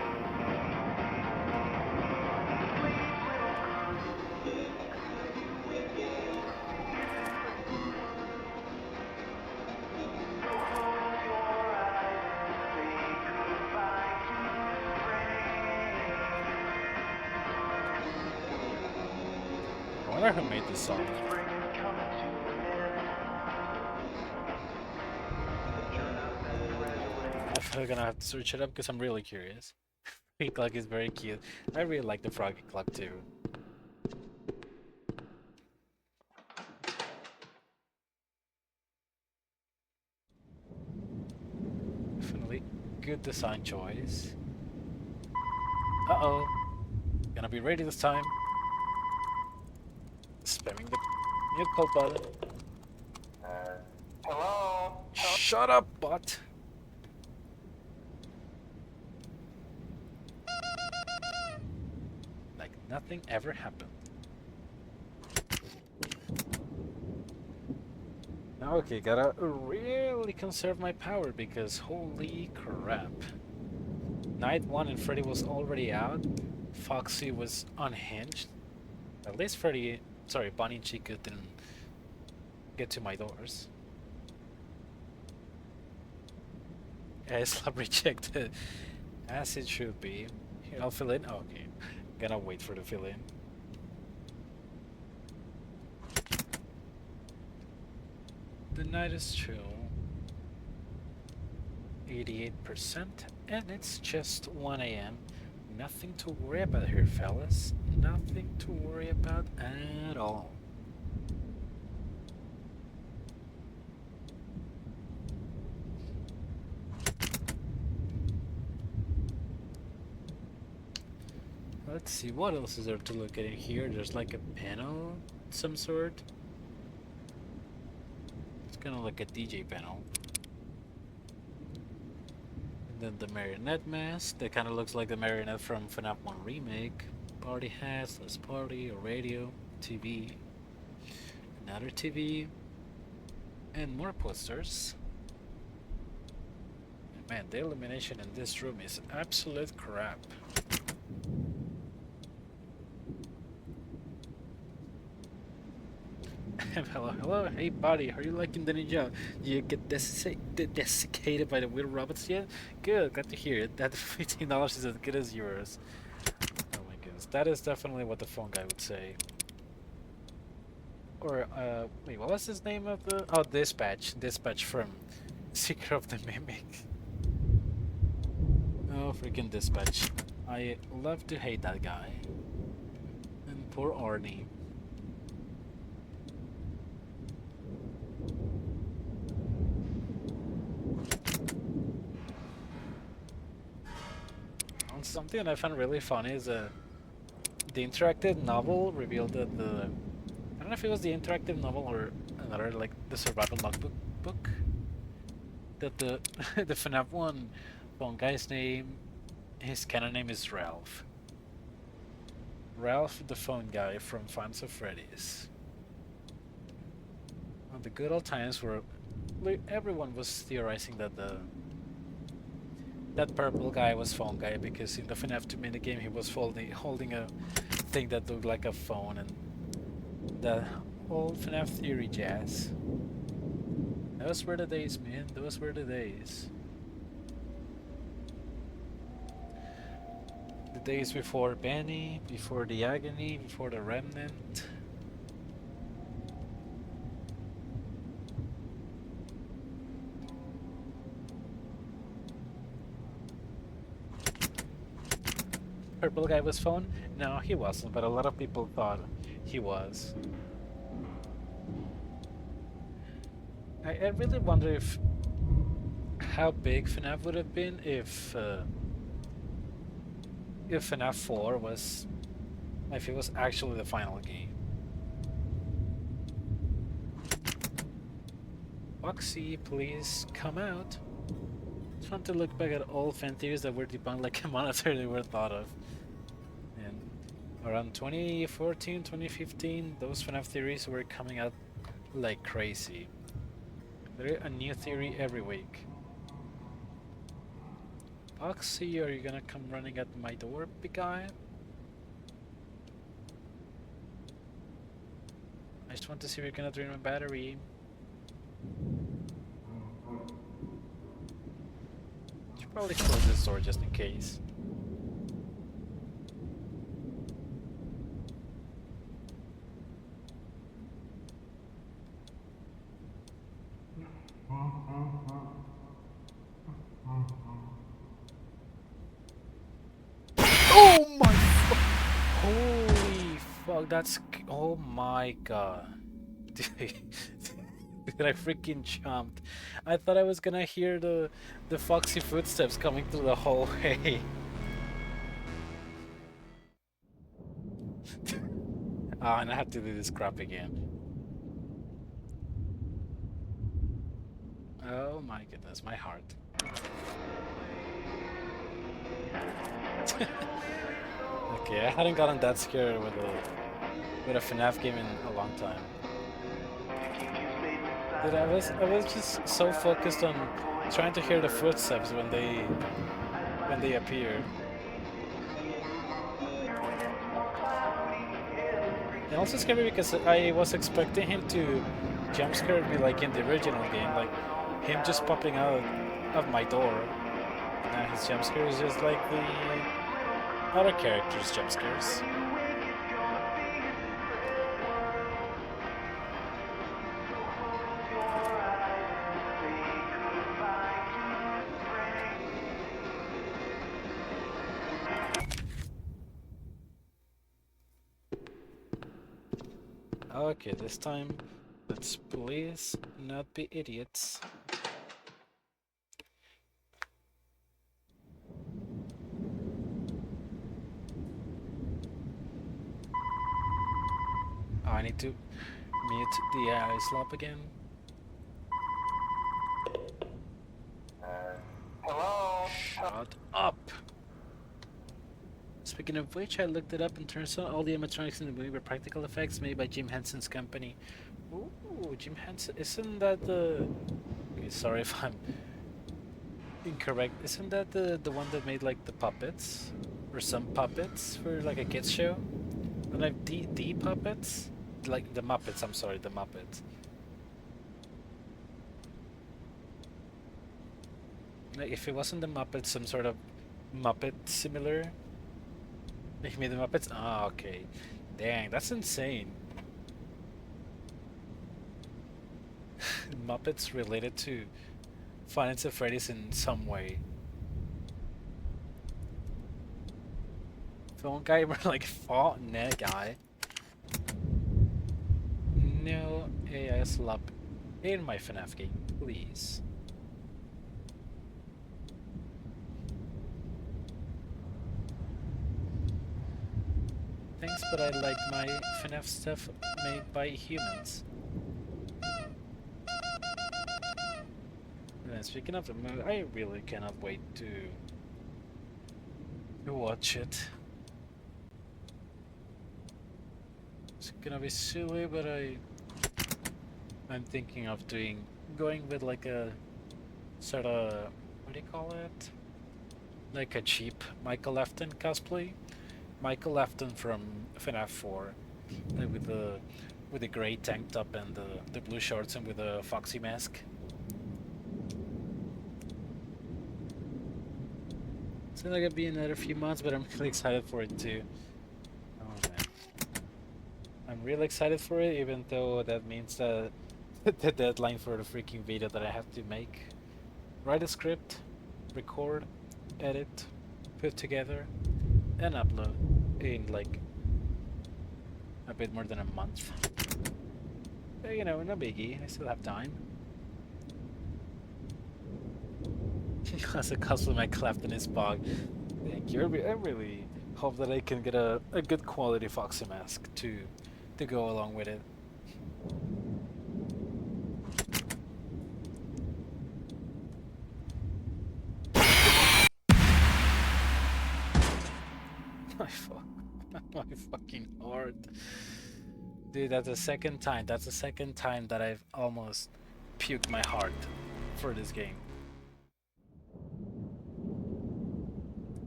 I wonder who made this song. I'm probably gonna have to search it up because I'm really curious. Froggy Clock is very cute. I really like the Froggy Clock too. Definitely good design choice. Uh-oh. Gonna be ready this time. Spamming the mute call button. Hello? Shut up, bot! Like nothing ever happened. Okay, gotta really conserve my power because holy crap. Night 1 and Freddy was already out. Foxy was unhinged. At least Bonnie and Chica didn't get to my doors. Yeah, slap rejected. As it should be. Here, I'll fill in. Oh, okay. Gonna wait for the fill in. The night is chill. 88%, and it's just 1 AM. Nothing to worry about here, fellas. Nothing to worry about at all. Let's see, what else is there to look at in here? There's like a panel of some sort. It's kind of like a DJ panel. And then the marionette mask, that kind of looks like the marionette from FNAF 1 Remake. Party hats, let's party, a radio, TV, another TV, and more posters. And man, the illumination in this room is absolute crap. Hello, hey buddy, are you liking the new job? Do you get desiccated by the weird robots yet? Good, glad to hear it. That $15 is as good as yours. Oh my goodness, that is definitely what the phone guy would say. Or, wait, what was his name of the... Oh, Dispatch from Secret of the Mimic. Oh, freaking Dispatch. I love to hate that guy. Poor Arnie. And something I found really funny is the interactive novel revealed that the I don't know if it was the interactive novel or another like the survival logbook book that the the FNAF one phone guy's name, his canon name is Ralph. Ralph the phone guy from Five of Freddy's. On the good old times where everyone was theorizing that that purple guy was phone guy because in the FNAF 2 minigame he was holding a thing that looked like a phone and the whole FNAF theory jazz. Those were the days, man. Those were the days. The days before Benny, before the Agony, before the Remnant. Purple guy was phone? No, he wasn't, but a lot of people thought he was. I really wonder if how big FNAF would have been if FNAF 4 was if it was actually the final game. Foxy, please come out. It's fun to look back at all fan theories that were debunked like a monitor they were thought of. And around 2014, 2015, those FNAF theories were coming out like crazy. There's a new theory every week. Foxy, are you gonna come running at my door, big guy? I just want to see if you're gonna drain my battery. Should probably close this door just in case. Oh my holy fuck, oh my god. Dude, I freaking jumped. I thought I was gonna hear the foxy footsteps coming through the hallway. Ah, and I have to do this crap again. Oh my goodness, my heart. Okay, I hadn't gotten that scared with a FNAF game in a long time. Dude, I was just so focused on trying to hear the footsteps when they appeared. And also scary because I was expecting him to jump scare me like in the original game, like him just popping out of my door. Now his jump scare is just like the other characters' jump scares. Okay, this time, let's please not be idiots. Oh, I need to mute the slop again. Hello? Shut up! Speaking of which, I looked it up and turns out all the animatronics in the movie were practical effects made by Jim Henson's company. Ooh, Jim Henson, isn't that the... Okay, sorry if I'm incorrect. Isn't that the one that made like the puppets? Or some puppets for like a kids show? And like the puppets? Like the Muppets, I'm sorry, the Muppets. Like if it wasn't the Muppets, some sort of Muppet similar? He made the Muppets? Ah, okay. Dang, that's insane. Muppets related to Finance of Freddy's in some way. Phone guy, like phone guy. No AI slop in my FNAF game, please. Thanks, but I like my FNAF stuff made by humans. And speaking of the movie, I really cannot wait to watch it. It's gonna be silly, but I'm thinking of going with like a sort of, what do you call it? Like a cheap Michael Afton cosplay. Michael Afton from FNAF 4, with the gray tank top and the blue shorts and with a foxy mask. It's only gonna be another few months, but I'm really excited for it too. Oh man, I'm really excited for it, even though that means that the deadline for the freaking video that I have to make, write a script, record, edit, put together, and upload in like a bit more than a month. But, you know, no biggie. I still have time. As a custom I clapped in his bog. Thank you. I really hope that I can get a good quality foxy mask to go along with it. My fucking heart. Dude, that's the second time. That's the second time that I've almost puked my heart for this game.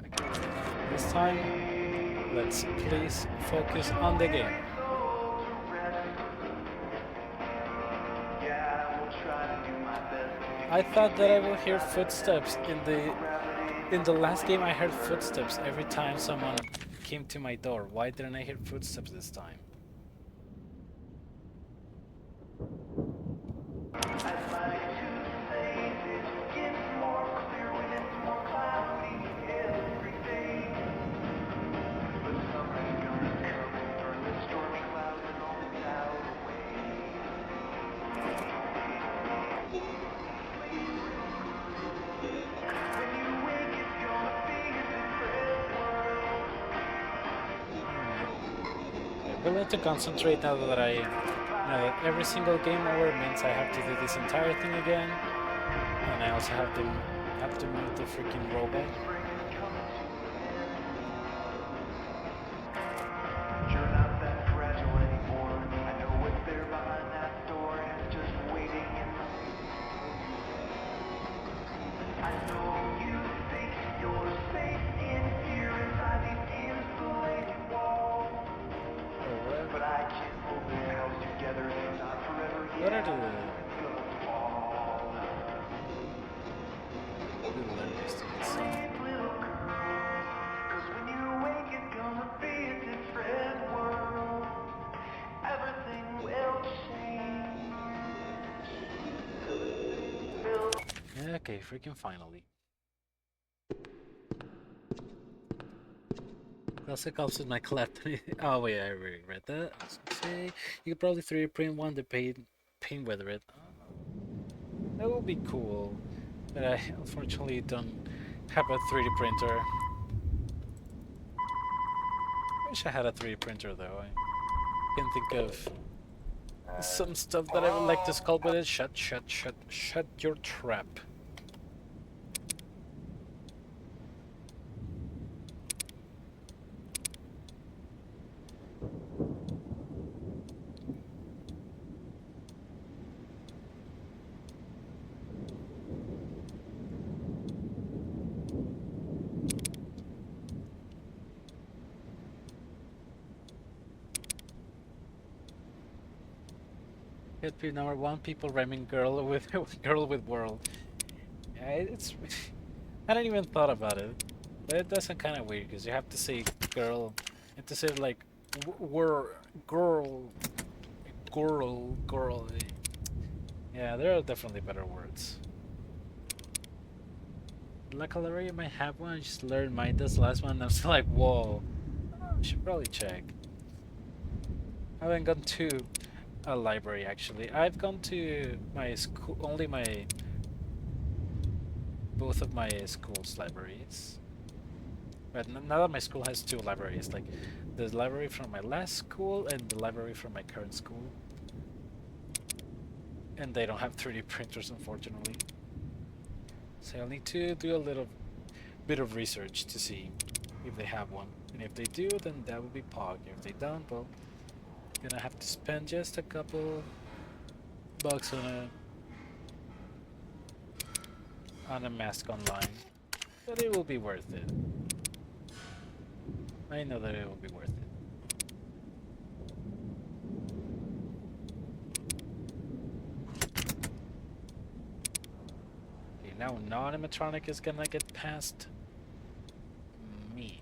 Okay. This time, let's please focus on the game. I thought that I will hear footsteps in the last game. I heard footsteps every time someone came to my door. Why didn't I hear footsteps this time? I really need to concentrate now that I know that every single game over means I have to do this entire thing again, and I also have to move the freaking robot. You're not that fragile anymore. I know what's there behind that door and just waiting in the wings. I know you think you're safe in here inside these insulated walls. But I can't hold this house together, not forever yet. What are the Gonna fall. letters to this? Sleep, little girl, 'cause when you wake it's gonna be a different world. Everything will change. Okay, freaking finally. Classic helps with my collecting. Oh wait, I already read that. I was gonna say you could probably 3D print one to paint weather it. That would be cool, but I unfortunately don't have a 3D printer. Wish I had a 3D printer though. I can think of some stuff that I would like to sculpt with it. Shut your trap. Hit be number one, people rhyming girl with girl with world. Yeah, it's I didn't even thought about it, but it does sound kind of weird because you have to say girl, you have to say like girl. Yeah, there are definitely better words. Luckily, I might have one. I just learned mine this last one. I'm still like, whoa. I should probably check. I haven't gone too a library actually. I've gone to my school, only my both of my school's libraries. But now that my school has two libraries, like the library from my last school and the library from my current school. And they don't have 3D printers, unfortunately. So I'll need to do a little bit of research to see if they have one. And if they do, then that would be Pog. If they don't, well, gonna have to spend just a couple bucks on a mask online. But it will be worth it. I know that it will be worth it. Okay, now non-animatronic is gonna get past me.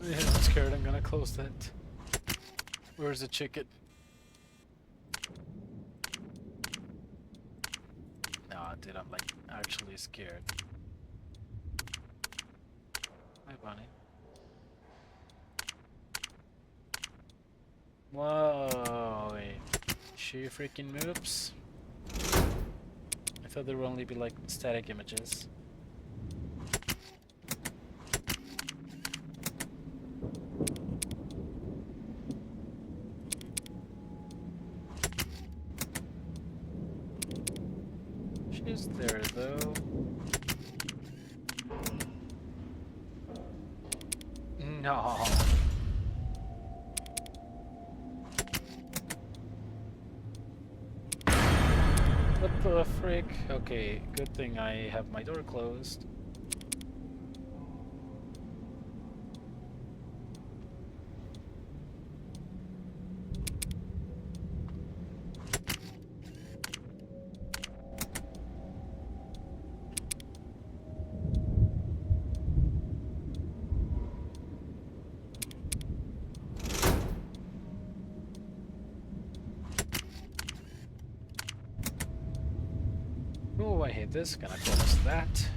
Yeah, I'm scared. I'm gonna close that. Where's the chicken? Nah, dude, I'm like actually scared. Hi, Bonnie. Whoa, wait. She freaking moves? I thought there would only be like static images. She's there though. No. What the frick? Okay, good thing I have my door closed. Oh, I hate this. Gonna close that.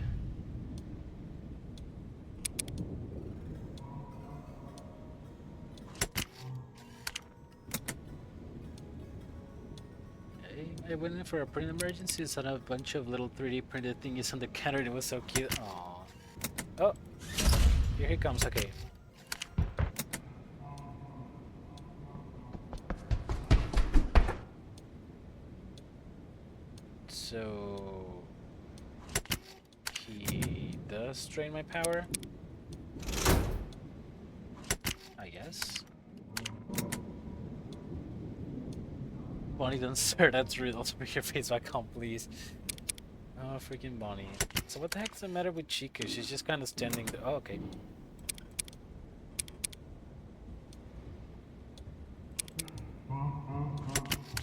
Okay, I went in for a print emergency and saw a bunch of little 3D printed thingies on the counter. It was so cute. Aww. Oh, here he comes. Okay. So he does drain my power, I guess. Bonnie, don't sir, that's rude. Also, put your face back on, please. Oh, freaking Bonnie. So what the heck's the matter with Chica? She's just kind of standing there. Oh, okay.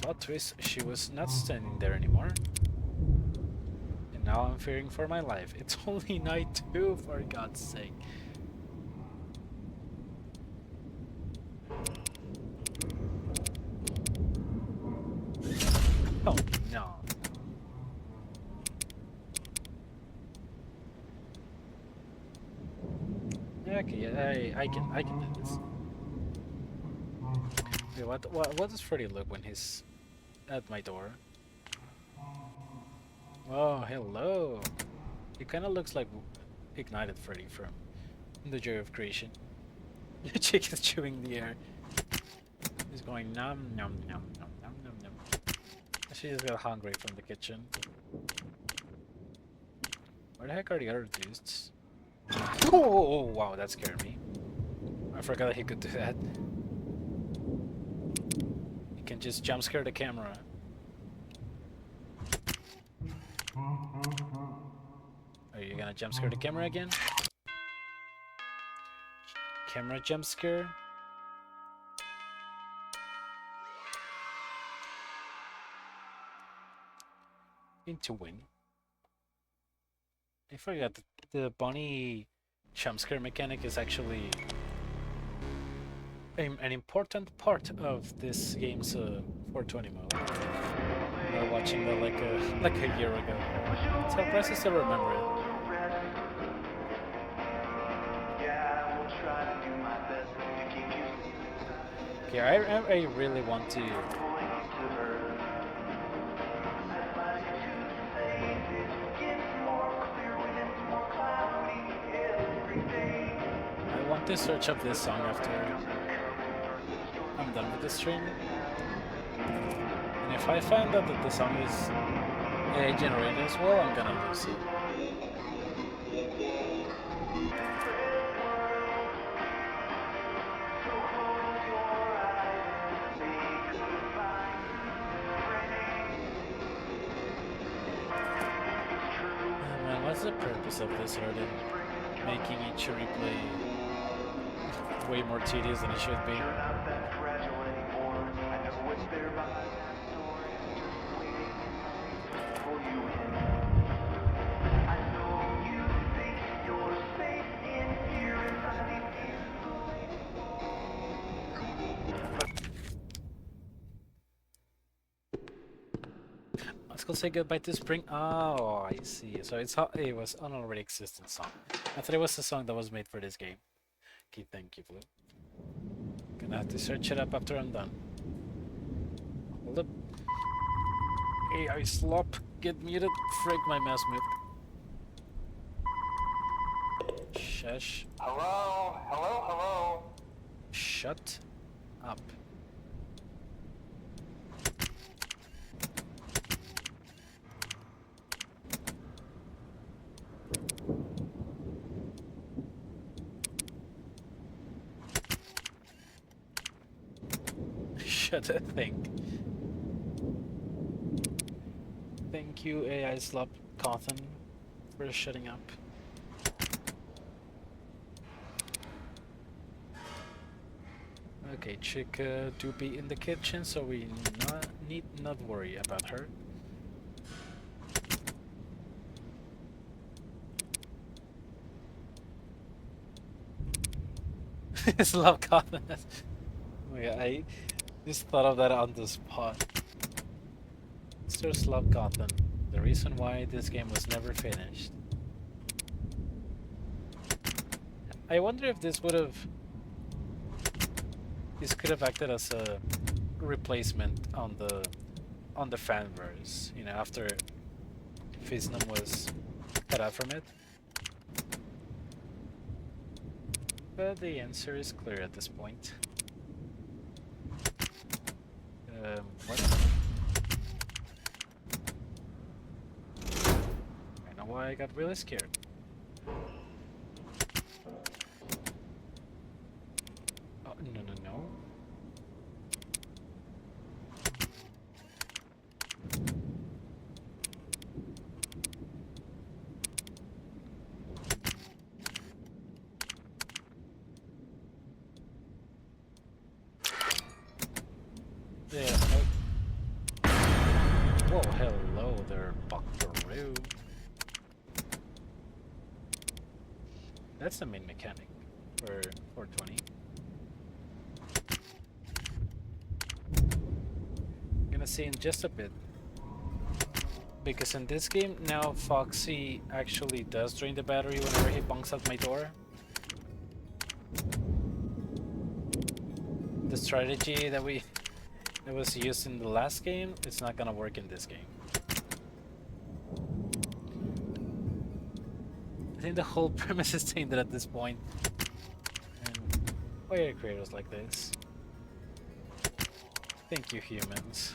Plot twist, she was not standing there anymore. And now I'm fearing for my life. It's only night 2, for God's sake. Oh, no. Okay, I can do this. Wait, what does Freddy look when he's at my door? Oh, hello. He kind of looks like Ignited Freddy from The Joy of Creation. The chick is chewing the air. He's going nom nom nom nom nom nom nom. She just got hungry from the kitchen. Where the heck are the other dudes? Oh, wow, that scared me. I forgot that he could do that. He can just jump scare the camera. Are you gonna jump scare the camera again? Camera jump scare? Into win. I forgot that the bunny jump scare mechanic is actually an important part of this game's 420 mode. I was watching that like a year ago. So I'm surprised I still remember it. Okay, I really want to. I want to search up this song after I'm done with the stream. And if I find out that the song is AI generated as well, I'm gonna lose it. Man, what's the purpose of this other than making each replay way more tedious than it should be? Let's go say goodbye to spring. Oh, I see. So it was an already existing song. I thought it was a song that was made for this game. Okay, thank you, Blue. Gonna have to search it up after I'm done. Hold up. AI slop, get muted. Frig, my mouse moved. Shush. Hello? Hello? Hello? Shut up. Shut up, Thank you, AI slop Cawthon, for shutting up. Okay, Chica do be in the kitchen, so we need not worry about her. Slop Cawthon. Oh yeah, I just thought of that on the spot. Mr. Slop Cawthon, the reason why this game was never finished. I wonder if this could have acted as a replacement on the fanverse, you know, after Fiznum was cut out from it. But the answer is clear at this point. What? I know why I got really scared. Oh, no, no, no. Yeah, no. Whoa, hello there, Buckaroo. That's the main mechanic for 420. Gonna see in just a bit. Because in this game now Foxy actually does drain the battery whenever he bonks at my door. The strategy that was used in the last game, it's not gonna work in this game. I think the whole premise is tainted at this point. And why are creators like this? Thank you, humans.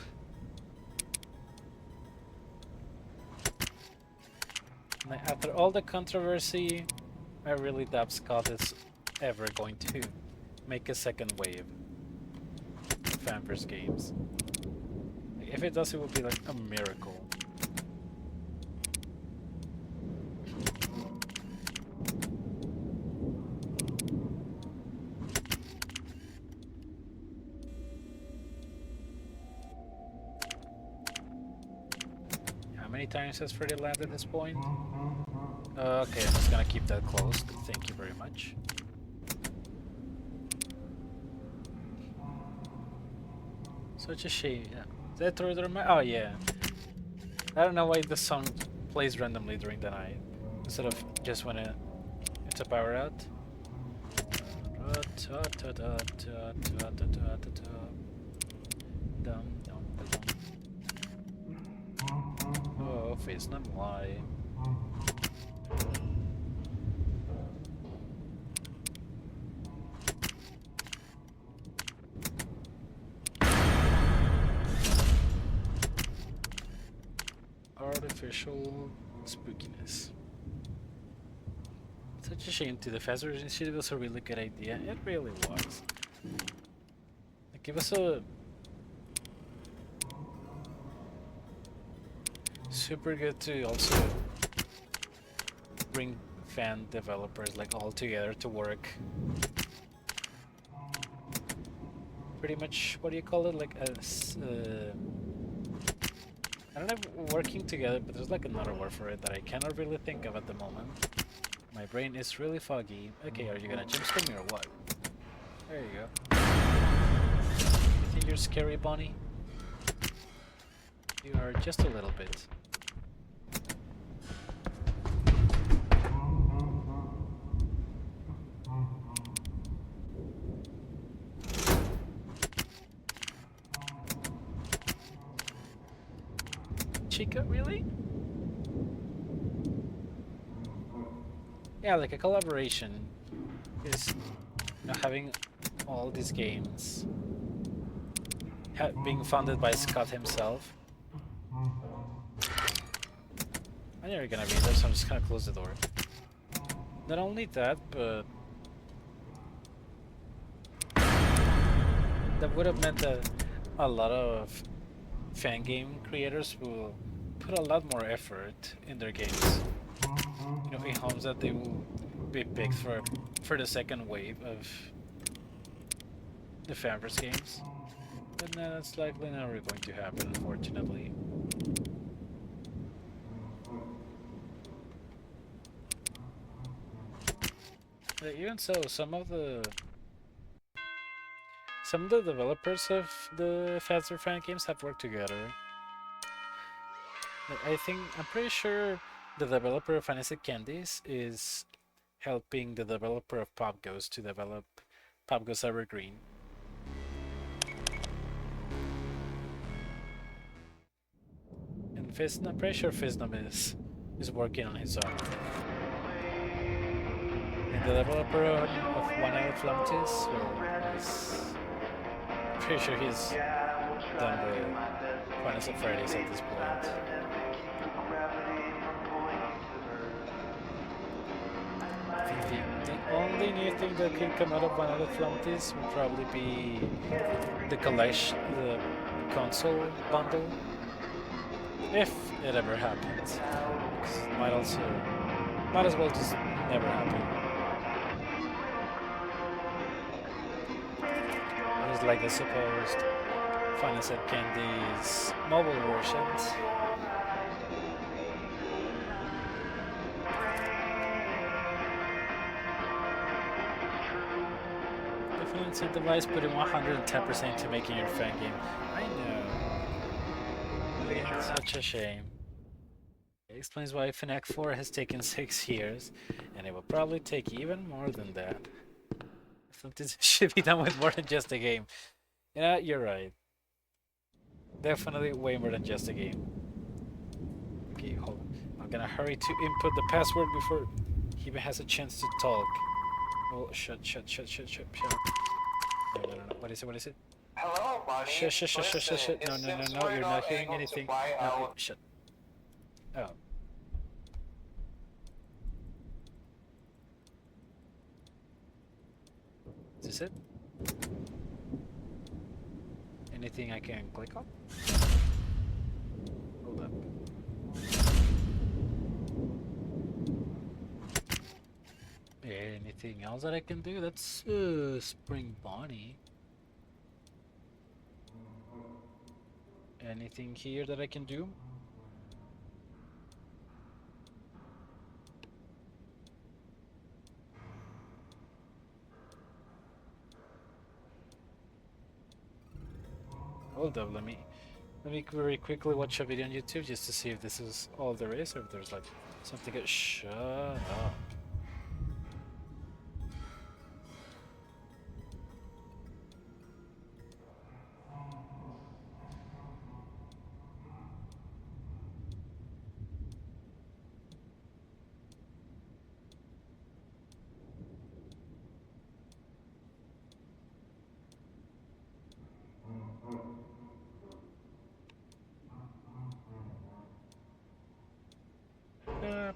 And after all the controversy, I really doubt Scott is ever going to make a second wave of fanverse games. If it does, it would be like a miracle. How many times has Freddy landed at this point? Okay, I'm just gonna keep that closed. Thank you very much. Such a shame. Yeah. Is that through the Oh yeah. I don't know why the song plays randomly during the night instead of just when it's a power out. Oh, face not lie. Artificial spookiness. Such a shame to the faster initiative was a really good idea. It really was. Like, give us a super good to also bring fan developers like all together to work. Pretty much, what do you call it? Like I don't know, working together, but there's like another word for it that I cannot really think of at the moment. My brain is really foggy. Okay, are you gonna jump scare me or what? There you go. You think you're scary, Bonnie? You are just a little bit. Chica, really? Yeah, like a collaboration is, you know, having all these games being funded by Scott himself. I know you're gonna be there, so I'm just gonna close the door. Not only that, but that would have meant that a lot of fan game creators will put a lot more effort in their games. You know, in hopes that they will be picked for the second wave of the fanverse games. But no, that's likely never going to happen, unfortunately. But even so, some of the developers of the faster fan games have worked together. Like, I'm pretty sure the developer of Fantasy Candies is helping the developer of Pop Goes to develop Pop Goes Evergreen. And I'm pretty sure Fiznum is working on his own. And the developer of One Out of Flamtis, well, I'm pretty sure he's done the Finals of Fridays at this point. I think the only new thing that could come out of One Out of Flamtis would probably be the collection, the console bundle, if it ever happens. Might as well just never happen. It's like the supposed Final Set Candy's mobile versions. Definitely incentivize putting 110% into making your fan game. I know. It's such a shame. It explains why FNAF 4 has taken 6 years, and it will probably take even more than that. Something should be done with more than just a game. Yeah, you're right. Definitely way more than just a game. Okay, hold on. I'm gonna hurry to input the password before he even has a chance to talk. Oh, shut. No. What is it? Hello, Bonnie. Shut. No, you're not hearing anything. No, shut. Oh. Is this it? Anything I can click on? Hold up. Anything else that I can do? That's Spring Bonnie. Anything here that I can do? Hold up, let me very quickly watch a video on YouTube just to see if this is all there is or if there's like something. Shut up.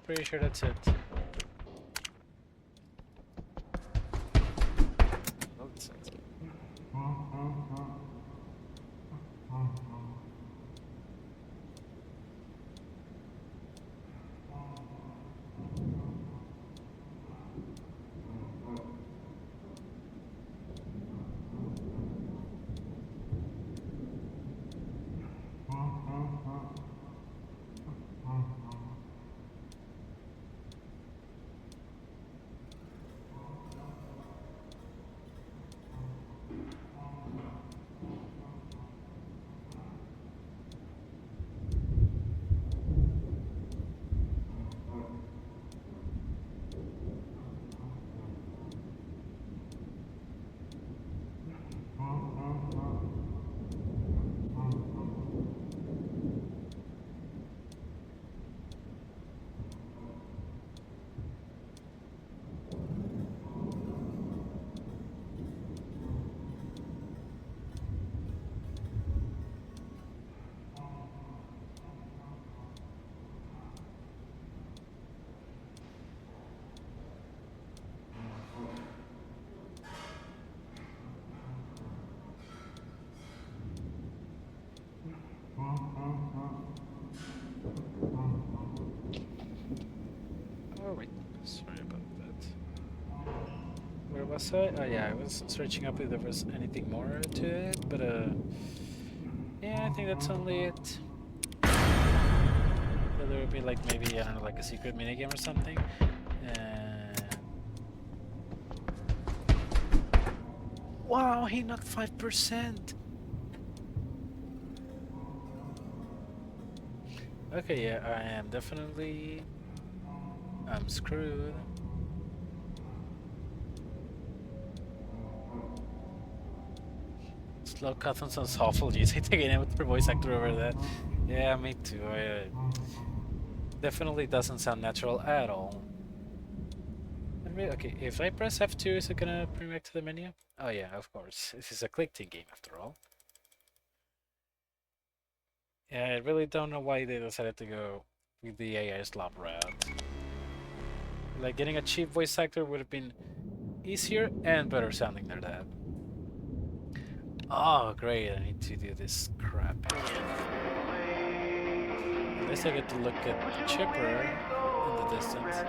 Pretty sure that's it. Oh, it's it. Oh wait, sorry about that. Where was I? Oh yeah, I was searching up if there was anything more to it, but yeah, I think that's only it. So there would be like maybe, I don't know, like a secret minigame or something. Wow, he knocked 5%! Okay, yeah, I am definitely... I'm screwed. Slow cut on some awful. Jeez, I take an amateur voice actor over that. Yeah, me too. Definitely doesn't sound natural at all. Okay, if I press F2, is it gonna bring me back to the menu? Oh yeah, of course. This is a click-team game after all. Yeah, I really don't know why they decided to go with the AI slop route. Like, getting a cheap voice actor would have been easier and better sounding than that. Oh, great, I need to do this crap again. At least I get to look at Chipper in the distance.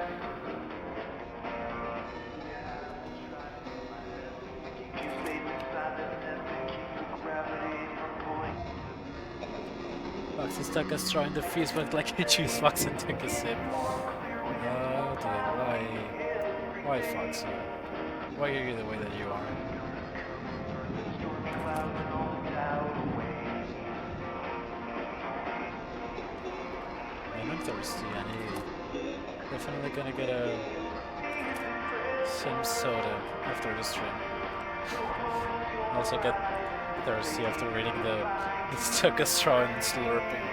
Fox is stuck a straw in the feast, but like he chews Fox and took a sip. Oh dude, why Fox? Why are you the way that you are? Man, I'm thirsty. I need definitely gonna get some soda after the stream. Also get thirsty after reading the stuck a straw and slurping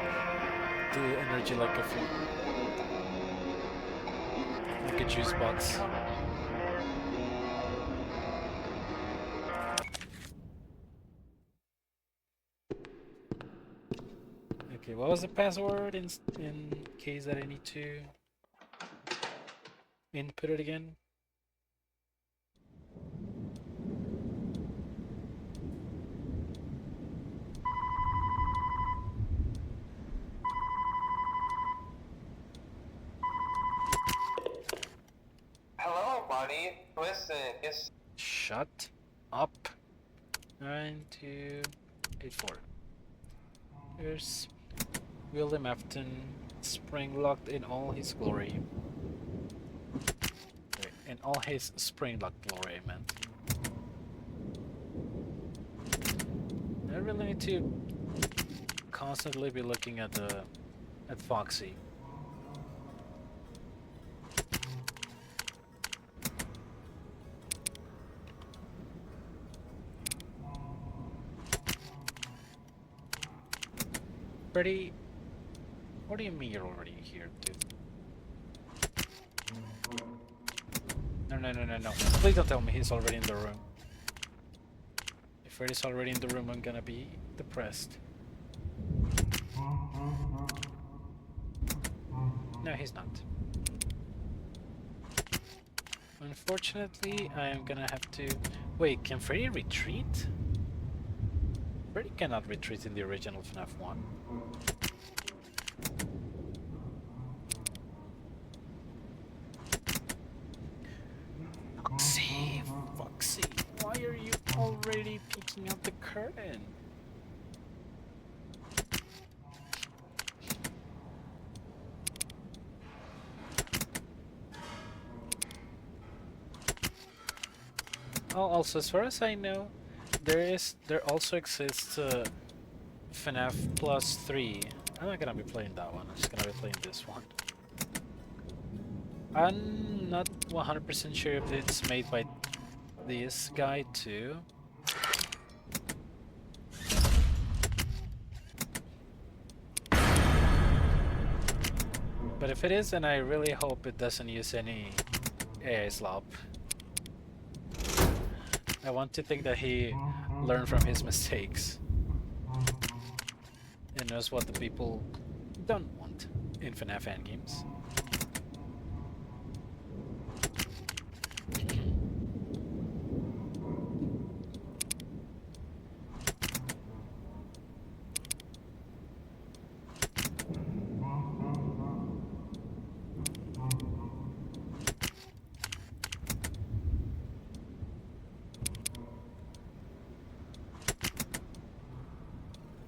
the energy like a food, like a juice box. Okay, what was the password in case that I need to input it again? Hello, buddy. Listen, it's... Shut up. 9284. Here's William Afton, spring locked in all his glory. Wait, in all his spring locked glory, I meant. I really need to constantly be looking at Foxy. Freddy, what do you mean you're already here, dude? No. Please don't tell me he's already in the room. If Freddy's already in the room, I'm gonna be depressed. No, he's not. Unfortunately, I am gonna have to... Wait, can Freddy retreat? Freddy cannot retreat in the original FNAF 1. Foxy, why are you already peeking out the curtain? Oh, also, as far as I know, there also exists FNAF Plus 3. I'm not gonna be playing that one. I'm just gonna be playing this one. I'm not 100% sure if it's made by this guy too. But if it is, then I really hope it doesn't use any AI slop. I want to think that he learned from his mistakes and knows what the people don't want in FNAF fan games.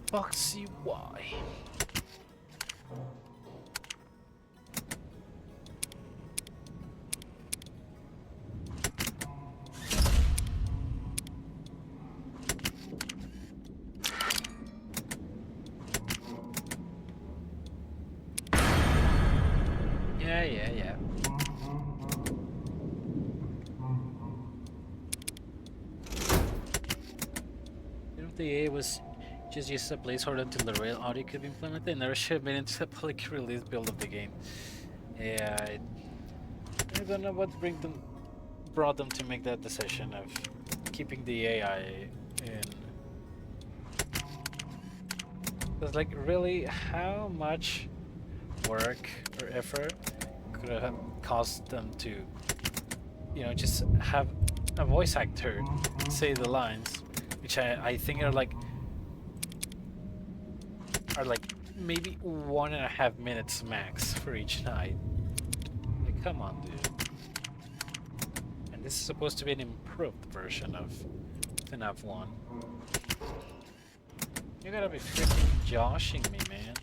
Foxy, why? Yeah. If the AI was just use a placeholder until the real audio could be implemented, it never should have been into the public release build of the game. Yeah, I don't know what brought them to make that decision of keeping the AI in. Because, like, really, how much work or effort could it have cost them to, you know, just have a voice actor say the lines, which I think are like maybe 1.5 minutes max for each night. Like, come on, dude. And this is supposed to be an improved version of FNAF 1. You gotta be freaking joshing me, man.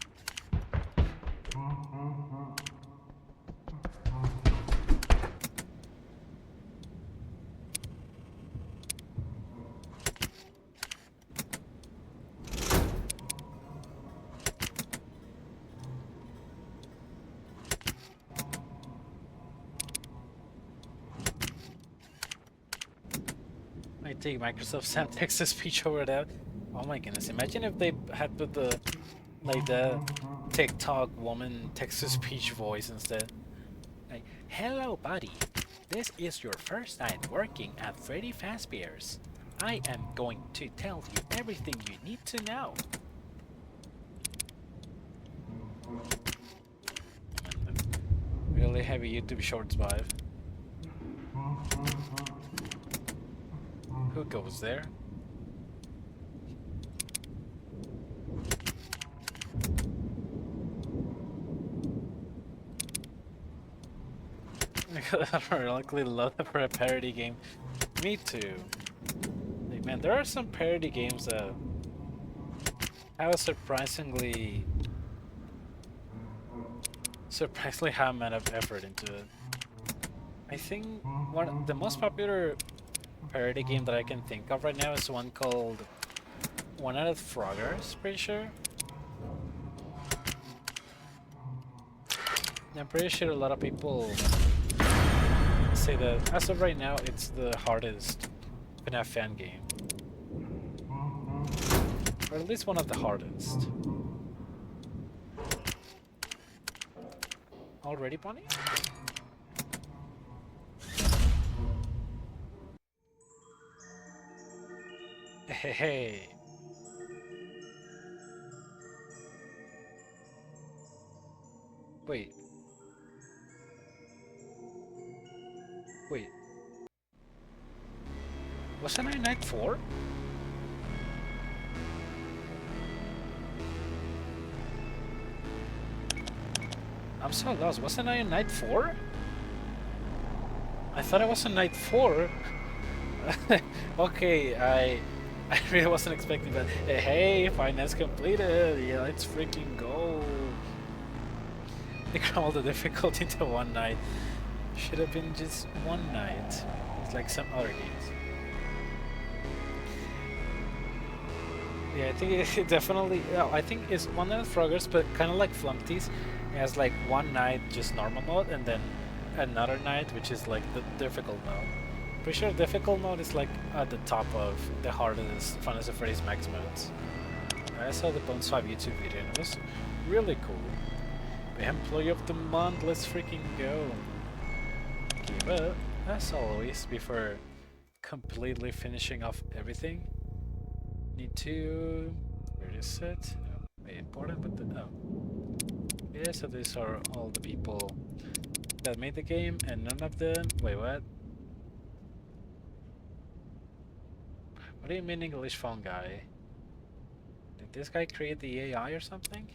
I take Microsoft sent text-to-speech over that. Oh my goodness! Imagine if they had put the TikTok woman text-to-speech voice instead. Like, hello, buddy. This is your first night working at Freddy Fazbear's. I am going to tell you everything you need to know. Really heavy YouTube Shorts vibe. Who goes there? I ironically love that for a parody game. Me too. Like, man, there are some parody games that have a surprisingly high amount of effort into it. I think the most popular parody game that I can think of right now is one one out of Froggers, pretty sure. I'm pretty sure a lot of people say that as of right now, it's the hardest FNAF fan game. Or at least one of the hardest. Already, Bonnie? Hey, hey. Wait. Wait. Wasn't I night 4? I'm so lost. Wasn't I in night 4? I thought I was in night 4. Okay, I really wasn't expecting that. Hey, finance completed. Yeah, let's freaking go. They cram all the difficulty into one night. Should have been just one night. It's like some other games. Yeah, I think it definitely. Yeah, I think it's one night Froggers, but kind of like Flumpties. It has like one night just normal mode, and then another night which is like the difficult mode. Pretty sure difficult mode is like at the top of the hardest Final Freddy's Max modes. I saw the Bones 5 YouTube video and it was really cool. Employee of the month, let's freaking go. Okay, but as always, before completely finishing off everything, need to... where is it? Oh, very important, but the... oh. Yeah, so these are all the people that made the game, and none of them... wait, what? What do you mean English phone guy? Did this guy create the AI or something?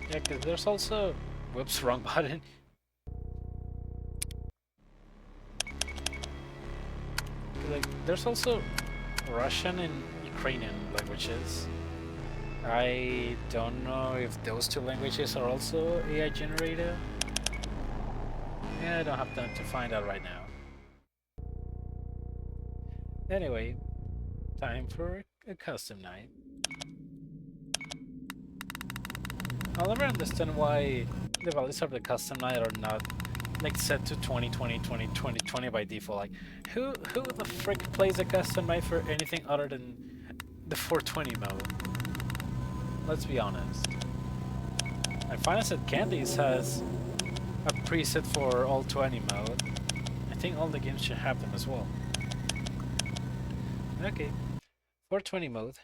Yeah, cause there's also... whoops, wrong button. Like, there's also Russian and Ukrainian languages. I don't know if those two languages are also AI generated. Yeah, I don't have time to find out right now. Anyway, time for a custom night. I'll never understand why the values of the custom night are not like set to 2020, 2020, 2020 by default. Like, who the frick plays a custom night for anything other than the 420 mode? Let's be honest. I find that Candies has a preset for all 20 mode. I think all the games should have them as well. Okay, 420 mode.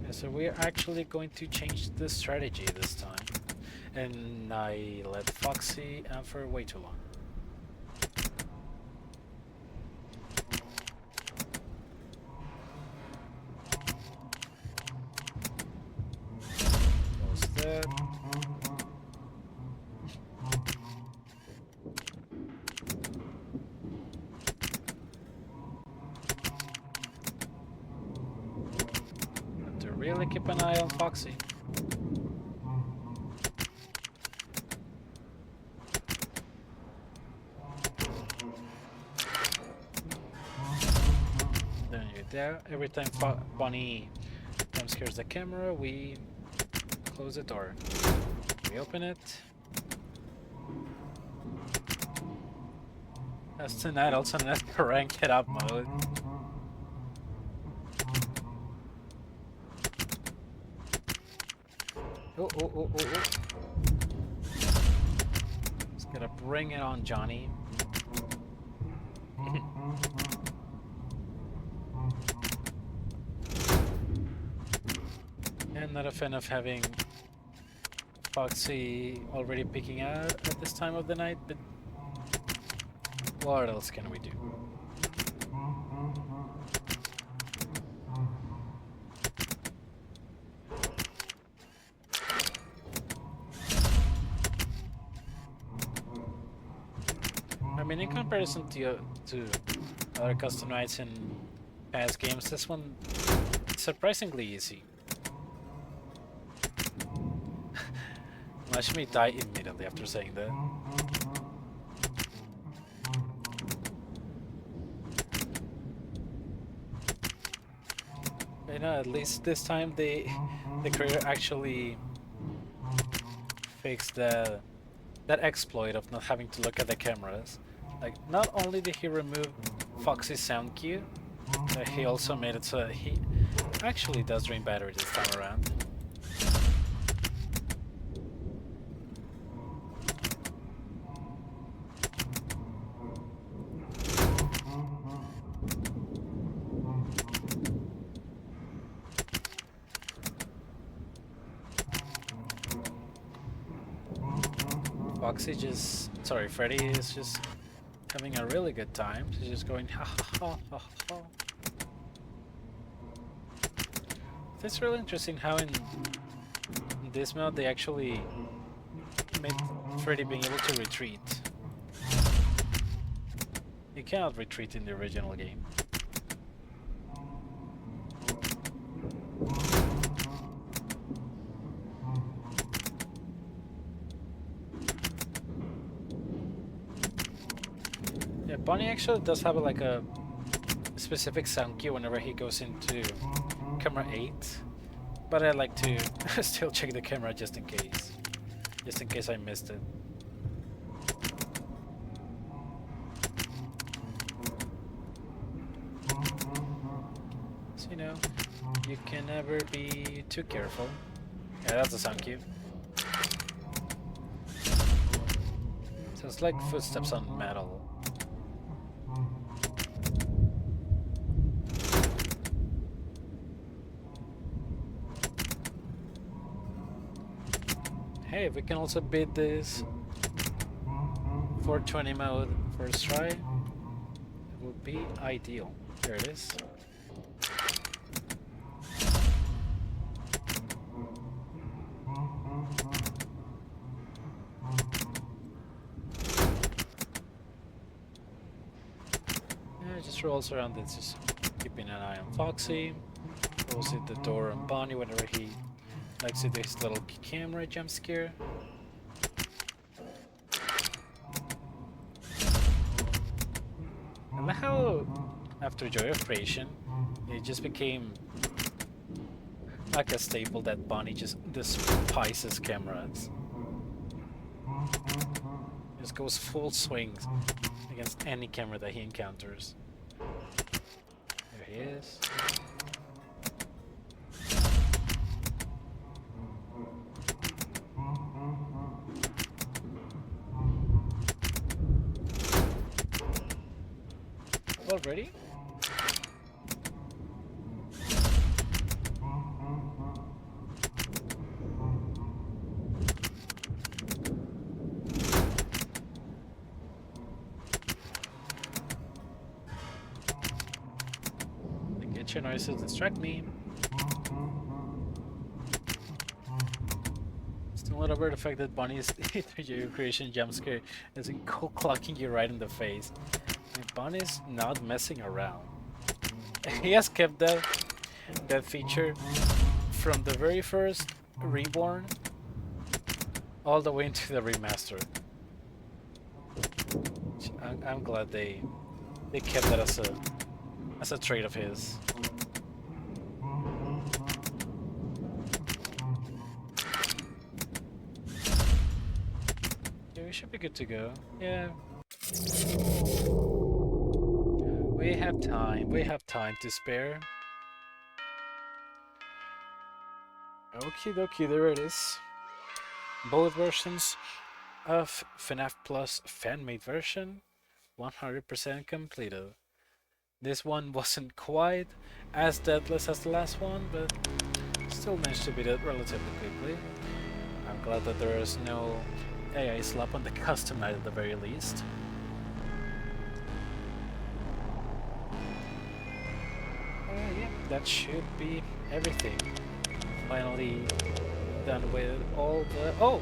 So we're actually going to change the strategy this time. And I let Foxy for way too long. Close that. Really keep an eye on Foxy. Then you're there. Every time Bonnie jump scares the camera, we close the door. We open it. As tonight, also in a rank it up mode. Oh, oh, oh, oh, oh. Just gotta bring it on, Johnny. I'm not a fan of having Foxy already peeking out at this time of the night, but what else can we do? I mean, in comparison to other custom nights in past games, this one is surprisingly easy. Watch me die immediately after saying that. You know, at least this time the creator actually fixed that exploit of not having to look at the cameras. Like, not only did he remove Foxy's sound cue, but he also made it so that he actually does drain battery this time around. Freddy is just having a really good time. He's just going ha ha ha ha ha. It's really interesting how in this mode they actually made Freddy being able to retreat. You cannot retreat in the original game. Yeah, Bonnie actually does have like a specific sound cue whenever he goes into camera 8, but I like to still check the camera just in case I missed it. So, you know, you can never be too careful. Yeah, that's a sound cue. Sounds like footsteps on metal. Hey, we can also beat this 420 mode first try. It would be ideal. There it is. Yeah, it just rolls around. It's just keeping an eye on Foxy. Rolls at the door on Bonnie whenever he likes to do his little camera jump scare. I like how after Joy of Creation, it just became like a staple that Bonnie just despises cameras. Just goes full swings against any camera that he encounters. There he is. Already? Get your noises distract me. Still not over the fact that Bonnie's your creation jump scare isn't clocking you right in the face. I mean, Bonnie's not messing around. He has kept that feature from the very first Reborn all the way into the remaster. I'm glad they kept that as a trait of his. Yeah, we should be good to go. Yeah. We have time to spare. Okie dokie, there it is. Both versions of FNAF Plus fan-made version, 100% completed. This one wasn't quite as deathless as the last one, but still managed to beat it relatively quickly. I'm glad that there is no AI slap on the custom night at the very least. Yeah, that should be everything. Finally done with all the... Oh,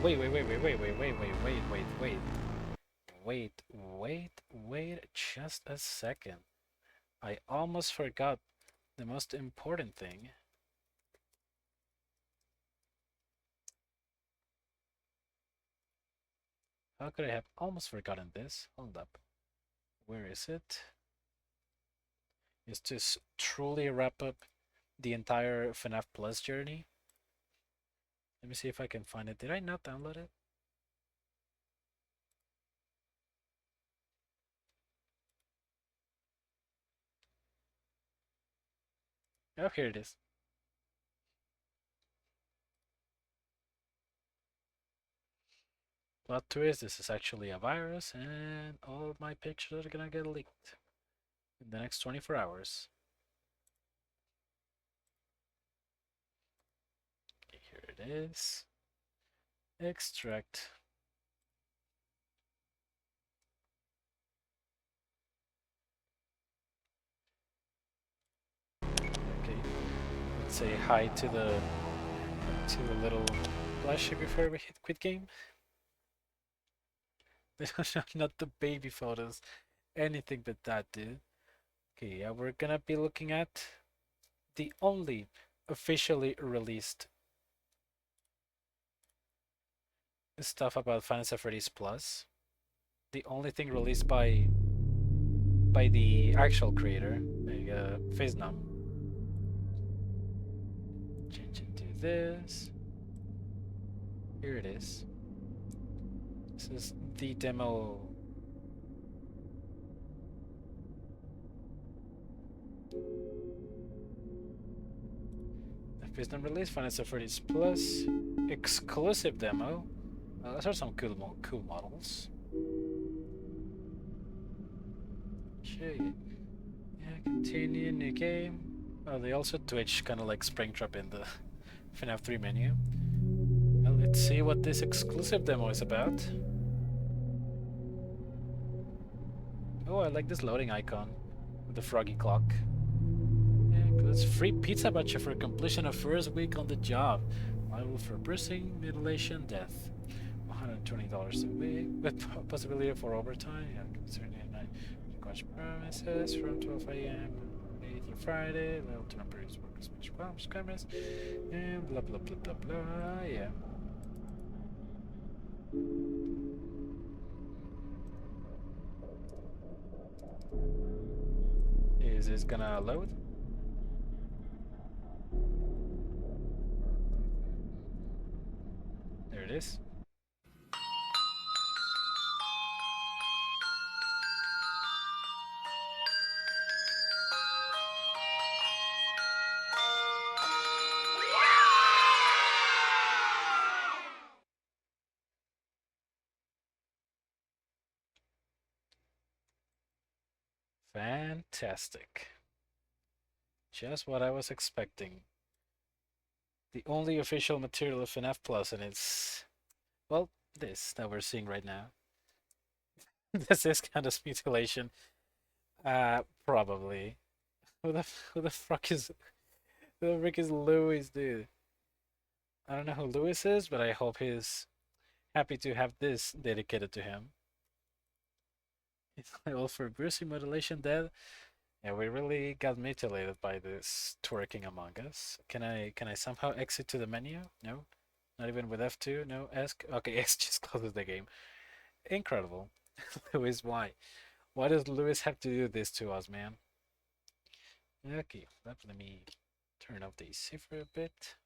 wait, just a second. I almost forgot the most important thing. How could I have almost forgotten this? Hold up. Where is it? Is to truly wrap up the entire FNAF Plus journey. Let me see if I can find it. Did I not download it? Oh, here it is. Plot twist, this is actually a virus and all of my pictures are gonna get leaked in the next 24 hours. Okay, here it is. Extract. Okay, let's say hi to the little plushie before we hit quit game. Not the baby photos, anything but that, dude. Okay, yeah, we're gonna be looking at the only officially released stuff about Final Fantasy Plus. The only thing released by the actual creator, Fiznum. Change it to this. Here it is. This is the demo. The Fiznum release, Final Fantasy Plus exclusive demo. Those are some cool models. Show you. Yeah, continue new game. Oh, they also Twitch kind of like Springtrap in the FNAF 3 menu. Well, let's see what this exclusive demo is about. Oh, I like this loading icon with the froggy clock. Yeah, it's free pizza voucher for completion of first week on the job. Liable for bruising, mutilation, death. $120 a week with possibility for overtime. Yeah, concerning night. Watch promises from 12 a.m. Monday through Friday. Level to number is workers, which cameras, and blah blah blah blah blah. Yeah. Is this gonna load? There it is. Fantastic. Just what I was expecting. The only official material of FNAF Plus, and it's, well, this that we're seeing right now. This is kind of mutilation. Probably. Who the fuck is who the frick is Louis, dude? I don't know who Louis is, but I hope he's happy to have this dedicated to him. It's all for Brucey mutilation dead. Yeah, we really got mutilated by this twerking among us. Can I somehow exit to the menu? No? Not even with F2? No? S? Okay, S just closes the game. Incredible. Louis, why? Why does Louis have to do this to us, man? Okay, let me turn off the AC for a bit.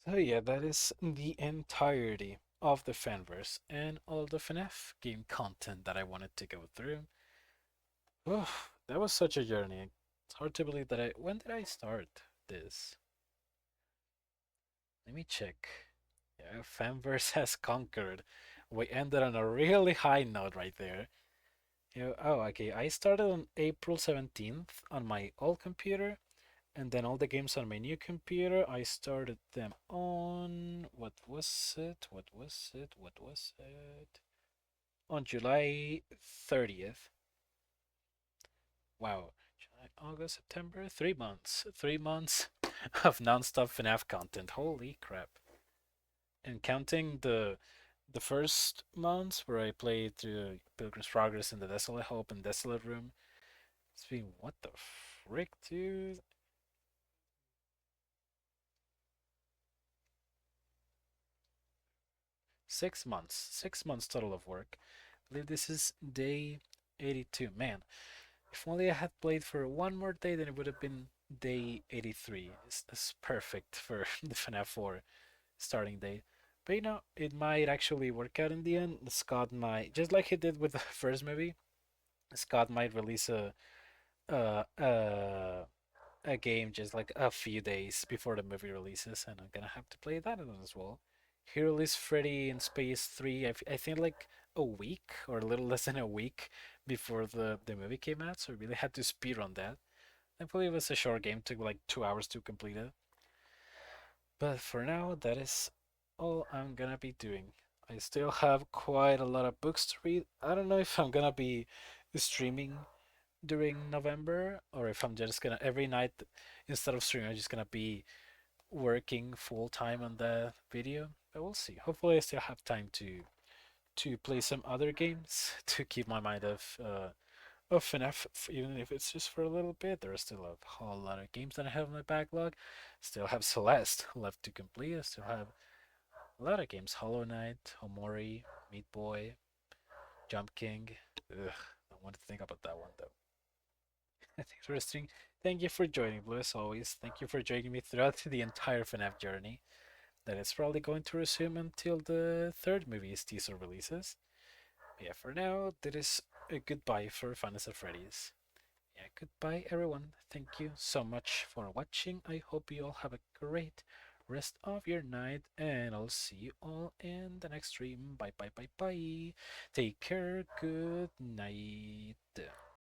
So yeah, that is the entirety of the fanverse and all the FNAF game content that I wanted to go through. Oh, that was such a journey. It's hard to believe that when did I start this? Let me check. Yeah, fanverse has conquered. We ended on a really high note right there. Oh, okay. I started on April 17th on my old computer, and then all the games on my new computer, I started them on, what was it? What was it? What was it? On July 30th. Wow. July, August, September, 3 months. 3 months of non-stop FNAF content. Holy crap. And counting the first months where I played through Pilgrim's Progress in the Desolate Hope and Desolate Room, it's been, what the frick, dude? 6 months. 6 months total of work. I believe this is day 82. Man, if only I had played for one more day, then it would have been day 83. It's perfect for the FNAF 4 starting day. But it might actually work out in the end. Scott might, just like he did with the first movie, Scott might release uh, uh, a game just like a few days before the movie releases, and I'm gonna have to play that as well. He released Freddy in Space 3, I think like a week or a little less than a week before the movie came out, so I really had to speed on that. I believe it was a short game, took like 2 hours to complete it. But for now, that is all I'm gonna be doing. I still have quite a lot of books to read. I don't know if I'm gonna be streaming during November or if I'm just gonna every night instead of streaming, I'm just gonna be working full time on the video. But we'll see. Hopefully, I still have time to play some other games to keep my mind of FNAF, even if it's just for a little bit. There are still a whole lot of games that I have in my backlog. Still have Celeste left to complete. I still have a lot of games: Hollow Knight, Omori, Meat Boy, Jump King. Ugh, I want to think about that one though. That's interesting. Thank you for joining, Blue, as always. Thank you for joining me throughout the entire FNAF journey. That is probably going to resume until the third movie's teaser releases. But yeah, for now, that is a goodbye for Finest at Freddy's. Yeah, goodbye, everyone. Thank you so much for watching. I hope you all have a great rest of your night, and I'll see you all in the next stream. Bye, bye, bye, bye. Take care. Good night.